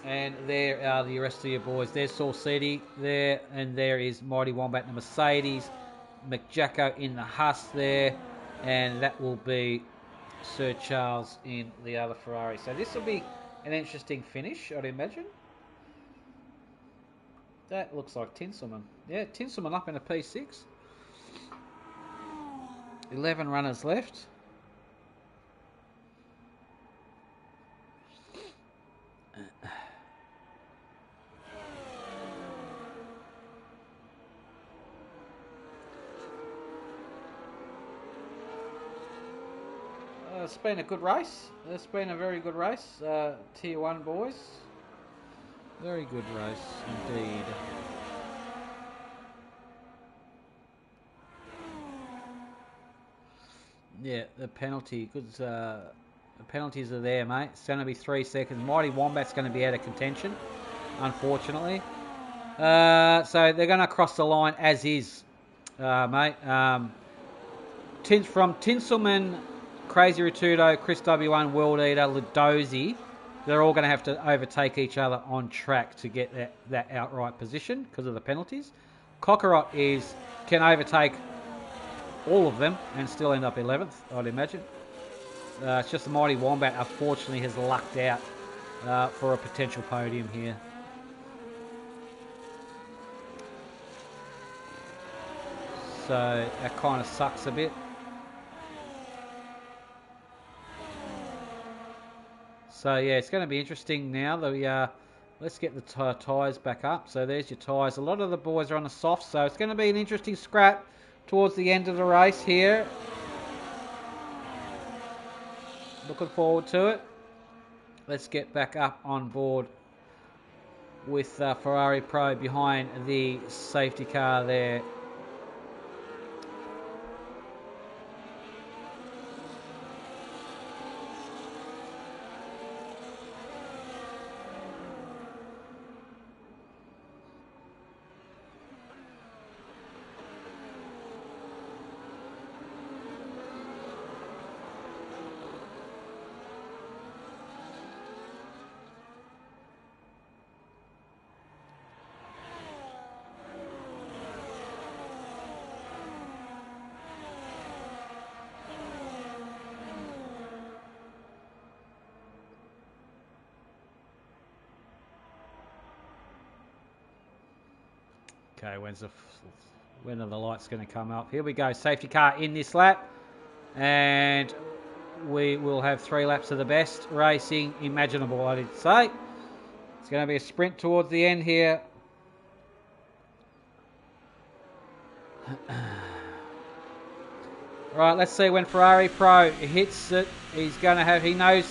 And there are the rest of your boys. There's Saucedy there, and there is Mighty Wombat in the Mercedes, McJacko in the Huss there, and that will be Sir Charles in the other Ferrari. So this will be an interesting finish, I'd imagine. That looks like Tinselman. Yeah, Tinselman up in a P6. 11 runners left. It's been a good race. It's been a very good race. Tier 1 boys. Very good race indeed. Yeah, the penalty. The penalties are there, mate. It's going to be 3 seconds. Mighty Wombat's going to be out of contention. unfortunately. So they're going to cross the line as is, mate. From Tinselman, Crazy Rotudo, Chris W1, World Eater, Ludozzi, they're all going to have to overtake each other on track to get that outright position because of the penalties. Cockeriot can overtake all of them and still end up 11th, I'd imagine. It's just the Mighty Wombat, unfortunately, has lucked out for a potential podium here. So that kind of sucks a bit. So yeah, it's going to be interesting now. Let's get the tyres back up. So there's your tyres. A lot of the boys are on the soft, so it's going to be an interesting scrap towards the end of the race here. Looking forward to it. Let's get back up on board with Ferrari Pro behind the safety car there. Okay, when are the lights going to come up? Here we go, safety car in this lap. And we will have 3 laps of the best racing imaginable, I did say. It's going to be a sprint towards the end here. Right, let's see when Ferrari Pro hits it. He knows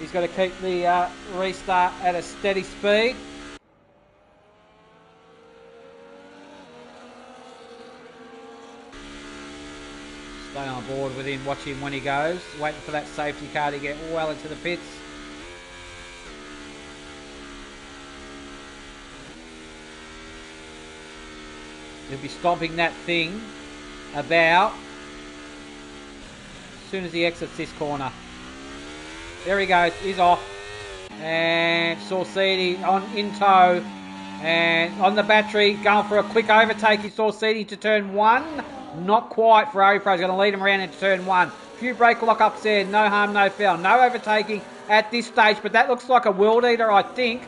he's got to keep the restart at a steady speed. Stay on board with him, watch him when he goes. Waiting for that safety car to get well into the pits. He'll be stomping that thing about as soon as he exits this corner. There he goes, he's off. And Saucidi in tow. And on the battery, going for a quick overtake. He saw Saucidi to turn 1. Not quite. Ferrari Pro's going to lead him around into turn 1. Few brake lock-ups there. No harm, no foul. No overtaking at this stage. But that looks like a World Eater, I think.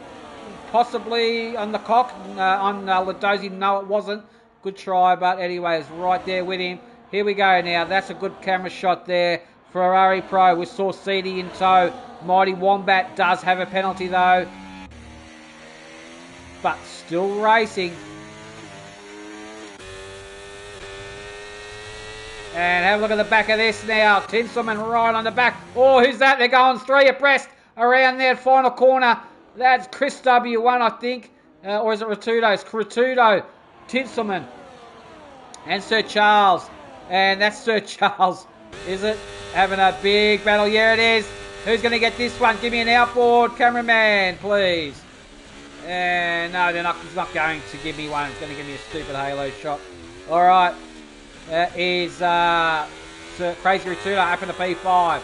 Possibly on the cock. On Ludozzi, no, it wasn't. Good try, but anyway, it's right there with him. Here we go now. That's a good camera shot there. Ferrari Pro with Saucidi in tow. Mighty Wombat does have a penalty, though. But still racing. And have a look at the back of this now. Tinselman right on the back. Oh, who's that? They're going 3 abreast around that final corner. That's Chris W1, I think. Or is it Rotudo? It's Rotudo, Tinselman, and Sir Charles. And that's Sir Charles, is it? Having a big battle. Yeah, it is. Who's going to get this one? Give me an outboard cameraman, please. And no, he's not going to give me one. He's going to give me a stupid halo shot. All right. That is Sir Crazy Rotudo up in the P5.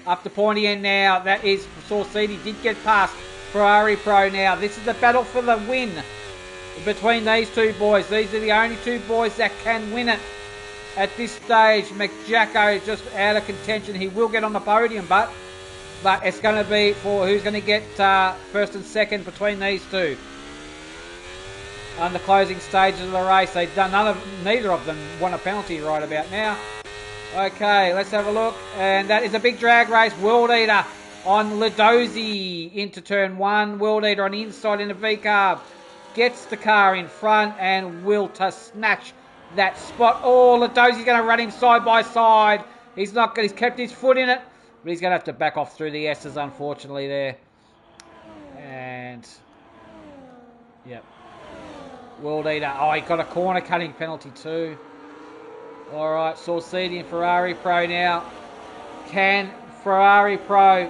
Up to pointy end now. That is Saucidi. Did get past Ferrari Pro now. This is the battle for the win between these two boys. These are the only 2 boys that can win it at this stage. McJacko is just out of contention. He will get on the podium, but it's going to be for who's going to get first and second between these 2. On the closing stages of the race, neither of them won a penalty right about now. Okay, let's have a look. And that is a big drag race. World Eater on Ludozzi into turn 1. World Eater on the inside in the V-carb. Gets the car in front and will to snatch that spot. Oh, Ludozzi's going to run him side by side. He's kept his foot in it, but he's going to have to back off through the S's, unfortunately, there. And, yep. World Eater. Oh, he got a corner cutting penalty too. Alright, Saucidi and Ferrari Pro now. Can Ferrari Pro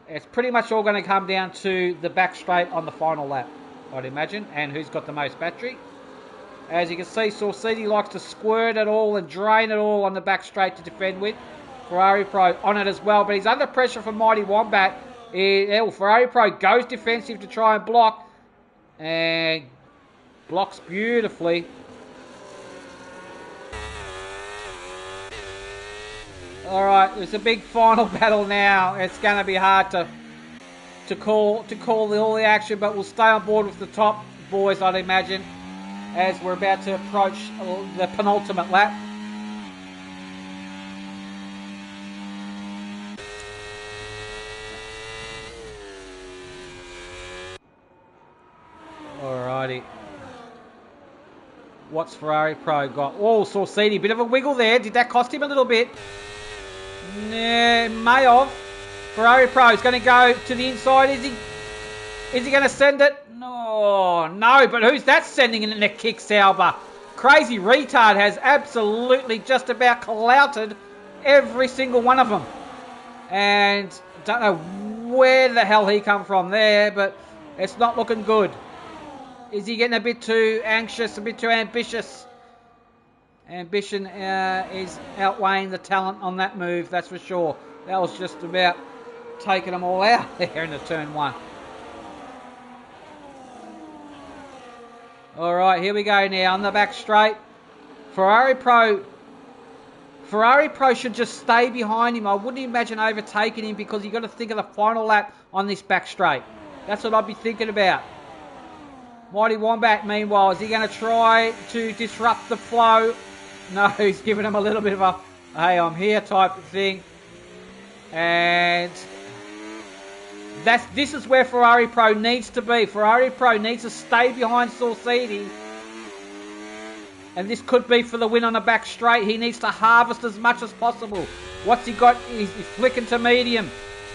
It's pretty much all going to come down to the back straight on the final lap, I'd imagine, and who's got the most battery. As you can see, Saucidi likes to squirt it all and drain it all on the back straight to defend with. Ferrari Pro on it as well, but he's under pressure from Mighty Wombat. Ferrari Pro goes defensive to try and block, and blocks beautifully. Alright, it's a big final battle now. It's going to be hard to call all the action, but we'll stay on board with the top boys, I'd imagine, as we're about to approach the penultimate lap. Alrighty. What's Ferrari Pro got? Oh, Saucidi, bit of a wiggle there. Did that cost him a little bit? Nah, may have. Ferrari Pro is going to go to the inside. Is he going to send it? No, but who's that sending in the kick, Sauber? Crazy Retard has absolutely just about clouted every single one of them. And don't know where the hell he come from there, but it's not looking good. Is he getting a bit too anxious, a bit too ambitious? Ambition is outweighing the talent on that move, that's for sure. That was just about taking them all out there in the turn one. Alright, here we go now on the back straight. Ferrari Pro should just stay behind him. I wouldn't imagine overtaking him because you've got to think of the final lap on this back straight. That's what I'd be thinking about. Mighty Wombat, meanwhile, is he going to try to disrupt the flow? No, he's giving him a little bit of a, hey, I'm here type of thing. And this is where Ferrari Pro needs to be. Ferrari Pro needs to stay behind Saucidi. And this could be for the win on the back straight. He needs to harvest as much as possible. What's he got? He's flicking to medium.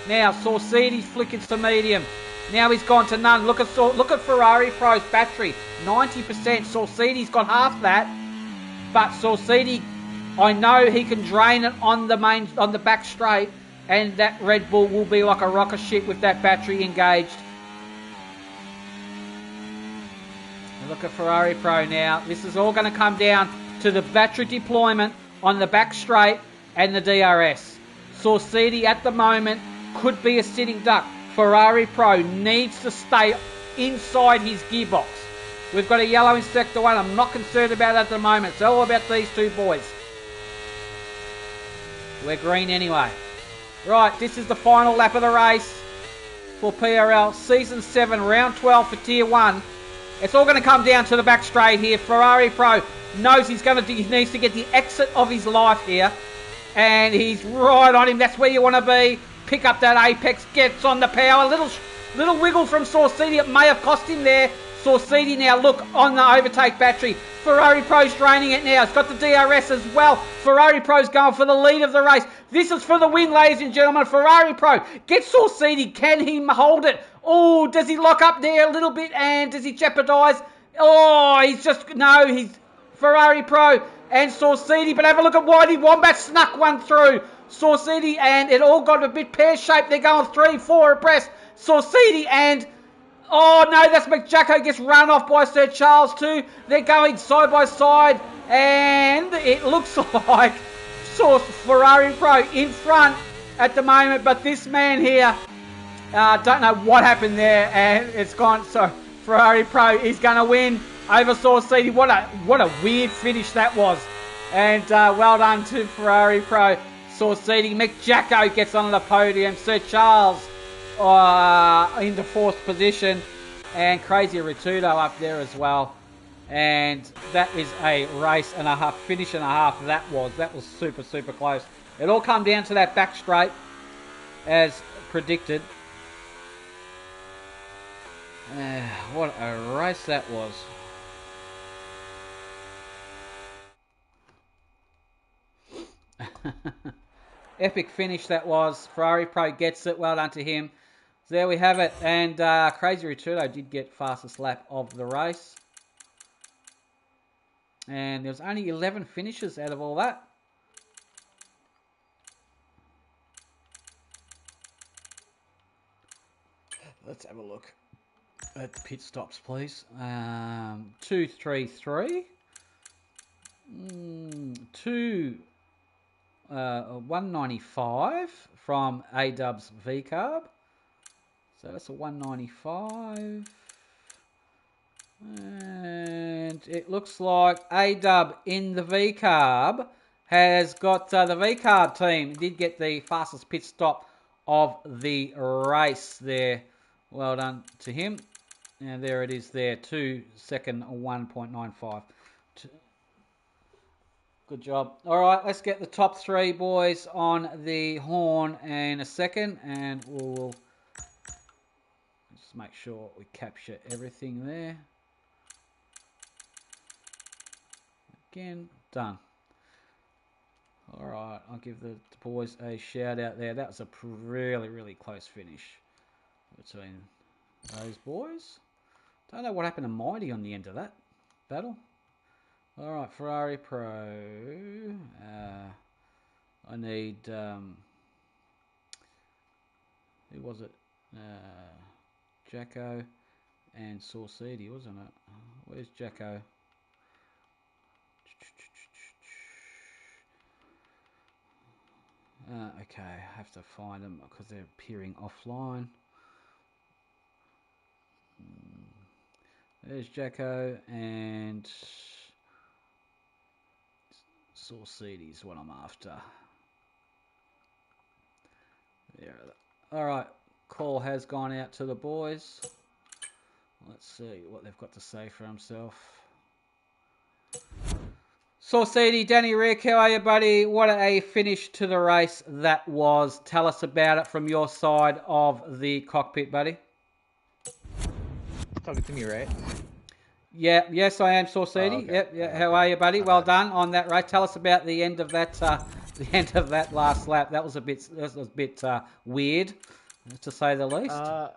Now, Saucidi's flicking to medium. Now he's gone to none. Look at Ferrari Pro's battery. 90%. Saucidi's got half that. But Saucidi, I know he can drain it on the back straight. And that Red Bull will be like a rocket ship with that battery engaged. And look at Ferrari Pro now. This is all going to come down to the battery deployment on the back straight and the DRS. Saucidi at the moment could be a sitting duck. Ferrari Pro needs to stay inside his gearbox. We've got a yellow in Sector 1. I'm not concerned about that at the moment. It's all about these two boys. We're green anyway. Right, this is the final lap of the race for PRL. Season 7, Round 12 for Tier 1. It's all going to come down to the back straight here. Ferrari Pro knows he needs to get the exit of his life here. And he's right on him. That's where you want to be. Pick up that apex, gets on the power. Little wiggle from Saucidi. It may have cost him there. Saucidi now, look, on the overtake battery. Ferrari Pro's draining it now. It's got the DRS as well. Ferrari Pro's going for the lead of the race. This is for the win, ladies and gentlemen. Ferrari Pro gets Saucidi. Can he hold it? Oh, does he lock up there a little bit? And does he jeopardise? Oh, he's Ferrari Pro and Saucidi. But have a look at Whitey Wombat snuck one through. Saucidi, and it all got a bit pear-shaped. They're going 3-4 abreast. Saucidi and... oh, no, that's McJacko gets run off by Sir Charles too. They're going side by side. And it looks like Ferrari Pro in front at the moment. But this man here, don't know what happened there. And it's gone. So Ferrari Pro is going to win over Saucidi. What a weird finish that was. And well done to Ferrari Pro. Saucidi. McJacko gets on the podium. Sir Charles in the 4th position. And Crazy Ritudo up there as well. And that is a race and a half, finish and a half. That was super, super close. It all come down to that back straight as predicted. What a race that was. Epic finish that was. Ferrari Pro gets it. Well done to him. So there we have it. And Crazy Ritudo did get fastest lap of the race. And there was only 11 finishes out of all that. let's have a look at the pit stops, please. 233. 195 from A-Dub's V-Carb. So that's a 195. And it looks like A-Dub in the V-Carb has got the V-Carb team. Did get the fastest pit stop of the race there. Well done to him. And there it is there, 2 second 1.95. Good job. All right, let's get the top three boys on the horn in a second, and we'll just make sure we capture everything there. Again, done. All right, I'll give the boys a shout out there. That was a really, really close finish between those boys. Don't know what happened to Mighty on the end of that battle. All right, Ferrari Pro. I need, who was it? Jacko and Saucedi, wasn't it? Where's Jacko? Okay, I have to find them because they're appearing offline. There's Jacko and Saucedi is what I'm after. There. All right, call has gone out to the boys. Let's see what they've got to say for himself. Saucedi, Danny Rick, how are you, buddy? What a finish to the race that was. Tell us about it from your side of the cockpit, buddy. Talking to me, right? Yeah, yes, I am, Saucedi. Oh, okay. Yep, yeah. How are you, buddy? Okay. Well done on that race. Tell us about the end of that, last lap. That was a bit weird, to say the least. Well,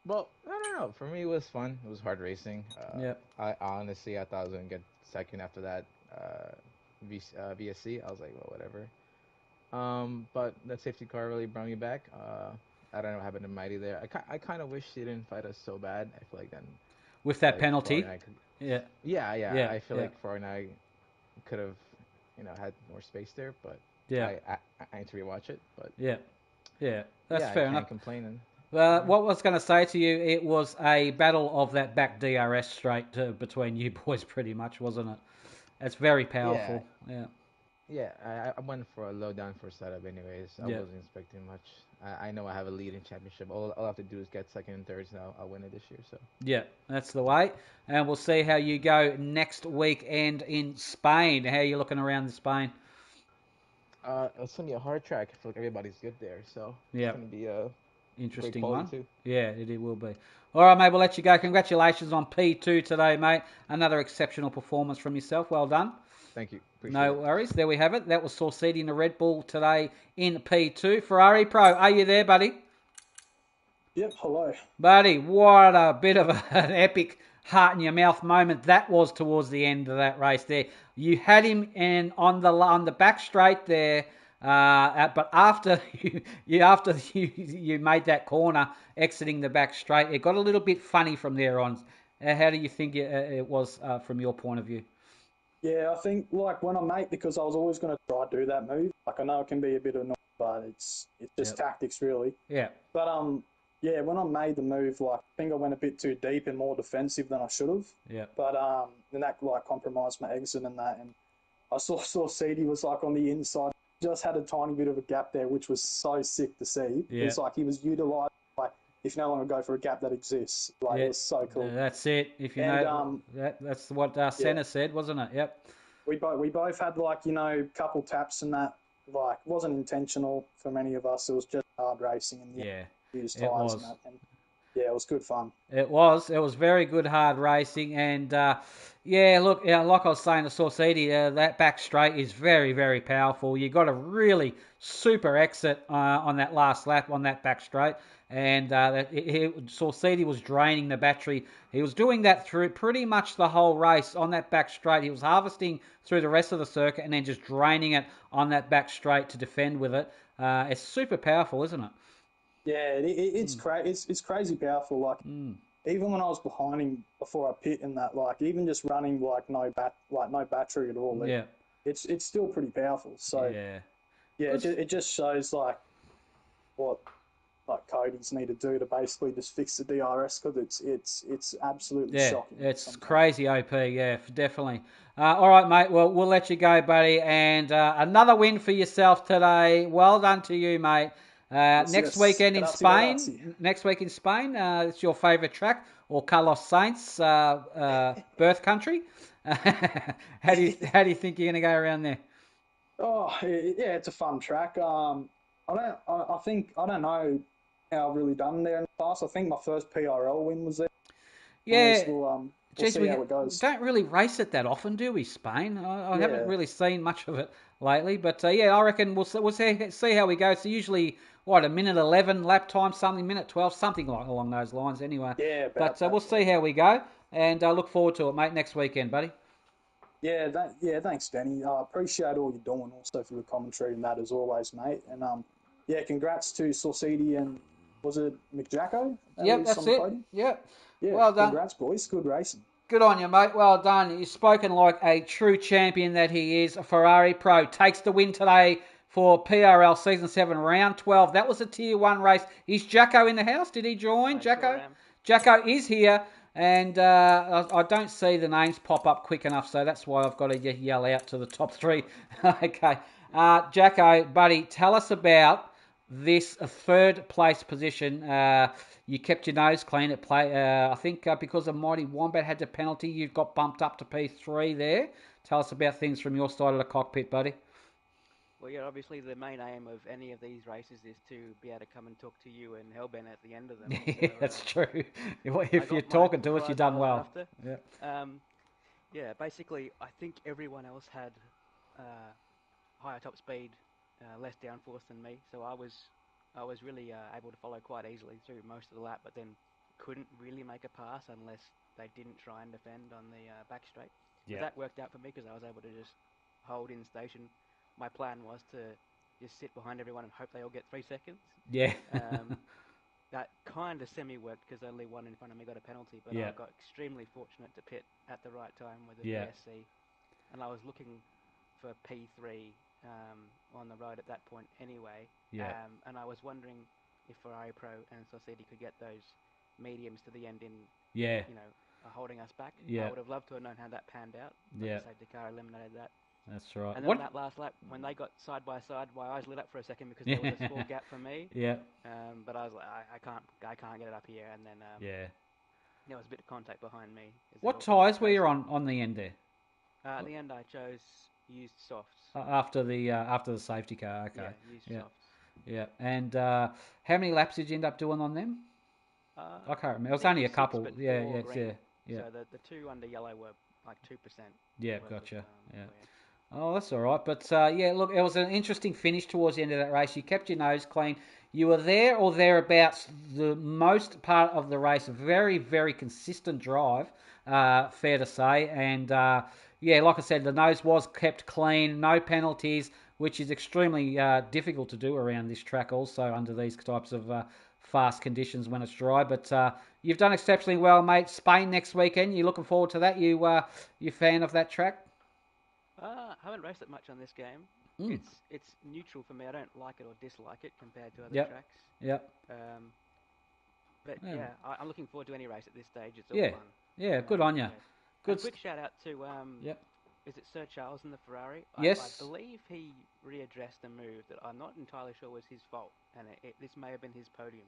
I don't know. For me, it was fun. It was hard racing. Yep. I honestly thought I was gonna get second after that VSC. I was like, well, whatever. But that safety car really brought me back. I don't know what happened to Mighty there. I kind of wish he didn't fight us so bad. I feel like then with that penalty. Yeah. I feel yeah. like Ferrari and I could have, had more space there. But yeah, I need to rewatch it. But yeah, that's fair enough. I can't complain. What I was going to say to you, it was a battle of that back DRS straight between you boys, pretty much, wasn't it? It's very powerful. Yeah, I went for a low down for setup anyways. I wasn't expecting much. I know I have a lead in championship. All I have to do is get second and third, and I'll win it this year. So yeah, that's the way. And we'll see how you go next weekend in Spain. How are you looking around Spain? It's gonna be a hard track. I feel like everybody's good there, so it's gonna be a interesting one. Too. Yeah, it will be. All right, mate, we'll let you go. Congratulations on P2 today, mate. Another exceptional performance from yourself. Well done. Thank you. No worries. There we have it. That was Saucedi in the Red Bull today in P2. Ferrari Pro, are you there, buddy? Yep, hello. Buddy, what a bit of an epic heart-in-your-mouth moment that was towards the end of that race there. You had him on the back straight there, but after you made that corner exiting the back straight, it got a little bit funny from there on. How do you think it was from your point of view? Yeah, I think when I made, because I was always going to try to do that move. I know it can be a bit annoying, but it's just tactics really. Yeah. But when I made the move, I think I went a bit too deep and more defensive than I should have. Yeah. But then that compromised my exit and that, and I saw Saucedi was on the inside, just had a tiny bit of a gap there, which was so sick to see. Yeah. It's he was utilised. If no longer go for a gap that exists, it was so cool. That's it. If you know that's what Senna said, wasn't it? Yep. We both had couple taps and that wasn't intentional for many of us. It was just hard racing and used tires and that. And it was good fun. It was very good hard racing and like I was saying to Saucedi, that back straight is very, very powerful. You got a really super exit on that last lap on that back straight. And Saucedi was draining the battery. He was doing that through pretty much the whole race on that back straight. He was harvesting through the rest of the circuit and then just draining it on that back straight to defend with it. It's super powerful, isn't it? Yeah, it's it's crazy powerful. Like even when I was behind him before I pit in that, like even just running like no battery at all. Yeah. It's still pretty powerful. So yeah, it just shows like what like Cody's need to do to basically just fix the DRS because it's absolutely shocking. It's sometimes. crazy OP, yeah, definitely. All right, mate, well, we'll let you go, buddy. And another win for yourself today. Well done to you, mate. Next weekend in Spain. Next week in Spain, it's your favourite track, or Carlos Sainz' birth country. How do you think you're going to go around there? Oh yeah, it's a fun track. I think I don't know how I've really done there in the past. I think my first PRL win was there. Yeah. We'll see how it goes. We don't really race it that often, do we, Spain? I haven't really seen much of it lately, but yeah, I reckon we'll see how we go. So usually, what, a minute 11 lap time, something, minute 12, something like along those lines anyway. Yeah, but we'll see how we go, and I look forward to it, mate, next weekend, buddy. Yeah, thanks, Danny. I appreciate all you're doing also for the commentary and that as always, mate. And yeah, congrats to Sorsidi and was it McJacko? Yep, that's it. Yep. Yeah, well done. Congrats, boys. Good racing. Good on you, mate. Well done. You've spoken like a true champion that he is. A Ferrari Pro takes the win today for PRL Season 7, Round 12. That was a Tier 1 race. Is Jacko in the house? Did he join, Jacko? Sure Jacko is here, and I don't see the names pop up quick enough, so that's why I've got to yell out to the top three. Okay. Jacko, buddy, tell us about this third place position. You kept your nose clean at play. I think because of Mighty Wombat had the penalty, you got bumped up to P3 there. Tell us about things from your side of the cockpit, buddy. Well, yeah, obviously the main aim of any of these races is to be able to come and talk to you and Hellben at the end of them. Yeah, so, that's true. If you're talking to us, you've done well. Yeah. Basically, I think everyone else had higher top speed, less downforce than me, so I was really able to follow quite easily through most of the lap, but then couldn't really make a pass unless they didn't try and defend on the back straight. But that worked out for me because I was able to just hold in station. My plan was to just sit behind everyone and hope they all get 3 seconds. Yeah. That kind of semi-worked because only one in front of me got a penalty, but I got extremely fortunate to pit at the right time with a BSC. And I was looking for P3 on the road at that point anyway. And I was wondering if Ferrari Pro and Society could get those mediums to the end in, holding us back. I would have loved to have known how that panned out. The safety car eliminated that. That's right. And then that last lap, when they got side by side, my eyes lit up for a second because there was a small gap for me. But I was like, I can't get it up here. And then there was a bit of contact behind me. What tyres were you on the end there? At the end, I chose used softs. After the safety car, okay. Yeah, used softs. Yeah, and how many laps did you end up doing on them? I can't remember. It was only a couple. Yeah. So the two under yellow were like 2%. Yeah, gotcha. Oh, that's all right. But look, it was an interesting finish towards the end of that race. You kept your nose clean. You were there or thereabouts the most part of the race. Very, very consistent drive, fair to say. And like I said, the nose was kept clean, no penalties, which is extremely difficult to do around this track also under these types of fast conditions when it's dry. But you've done exceptionally well, mate. Spain next weekend. You looking forward to that? You fan of that track? I haven't raced it much on this game. It's neutral for me. I don't like it or dislike it compared to other tracks. But I'm looking forward to any race at this stage. It's all fun. Yeah, good on you. Good. A quick shout out to is it Sir Charles in the Ferrari? Yes. I believe he readdressed a move that I'm not entirely sure was his fault, and this may have been his podium.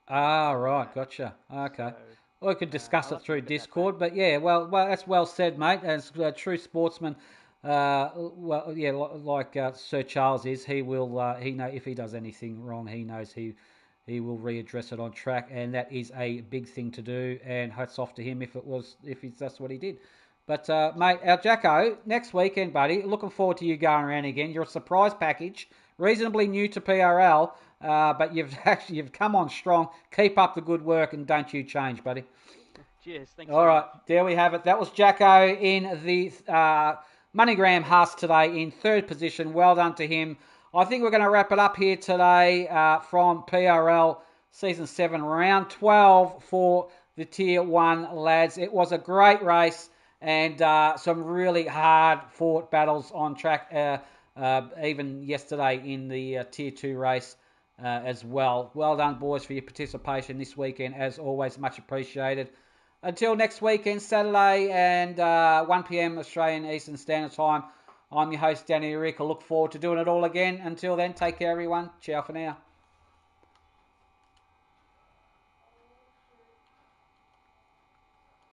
Ah, right, gotcha. Okay. Well, we could discuss it through Discord, but well, that's well said, mate. As a true sportsman, like Sir Charles is, he will. He know if he does anything wrong, he knows he will readdress it on track, and that is a big thing to do. And hats off to him if that's what he did. But mate, our Jacko, next weekend, buddy. Looking forward to you going around again. You're a surprise package, reasonably new to PRL, but you've come on strong. Keep up the good work, and don't you change, buddy. Cheers. Thanks. All right, there we have it. That was Jacko in the MoneyGram Haas today in third position. Well done to him. I think we're going to wrap it up here today from PRL Season 7, round 12 for the Tier 1 lads. It was a great race and some really hard-fought battles on track, even yesterday in the Tier 2 race as well. Well done, boys, for your participation this weekend. As always, much appreciated. Until next weekend, Saturday, and 1 p.m. Australian Eastern Standard Time, I'm your host, Danny Rick. I look forward to doing it all again. Until then, take care, everyone. Ciao for now.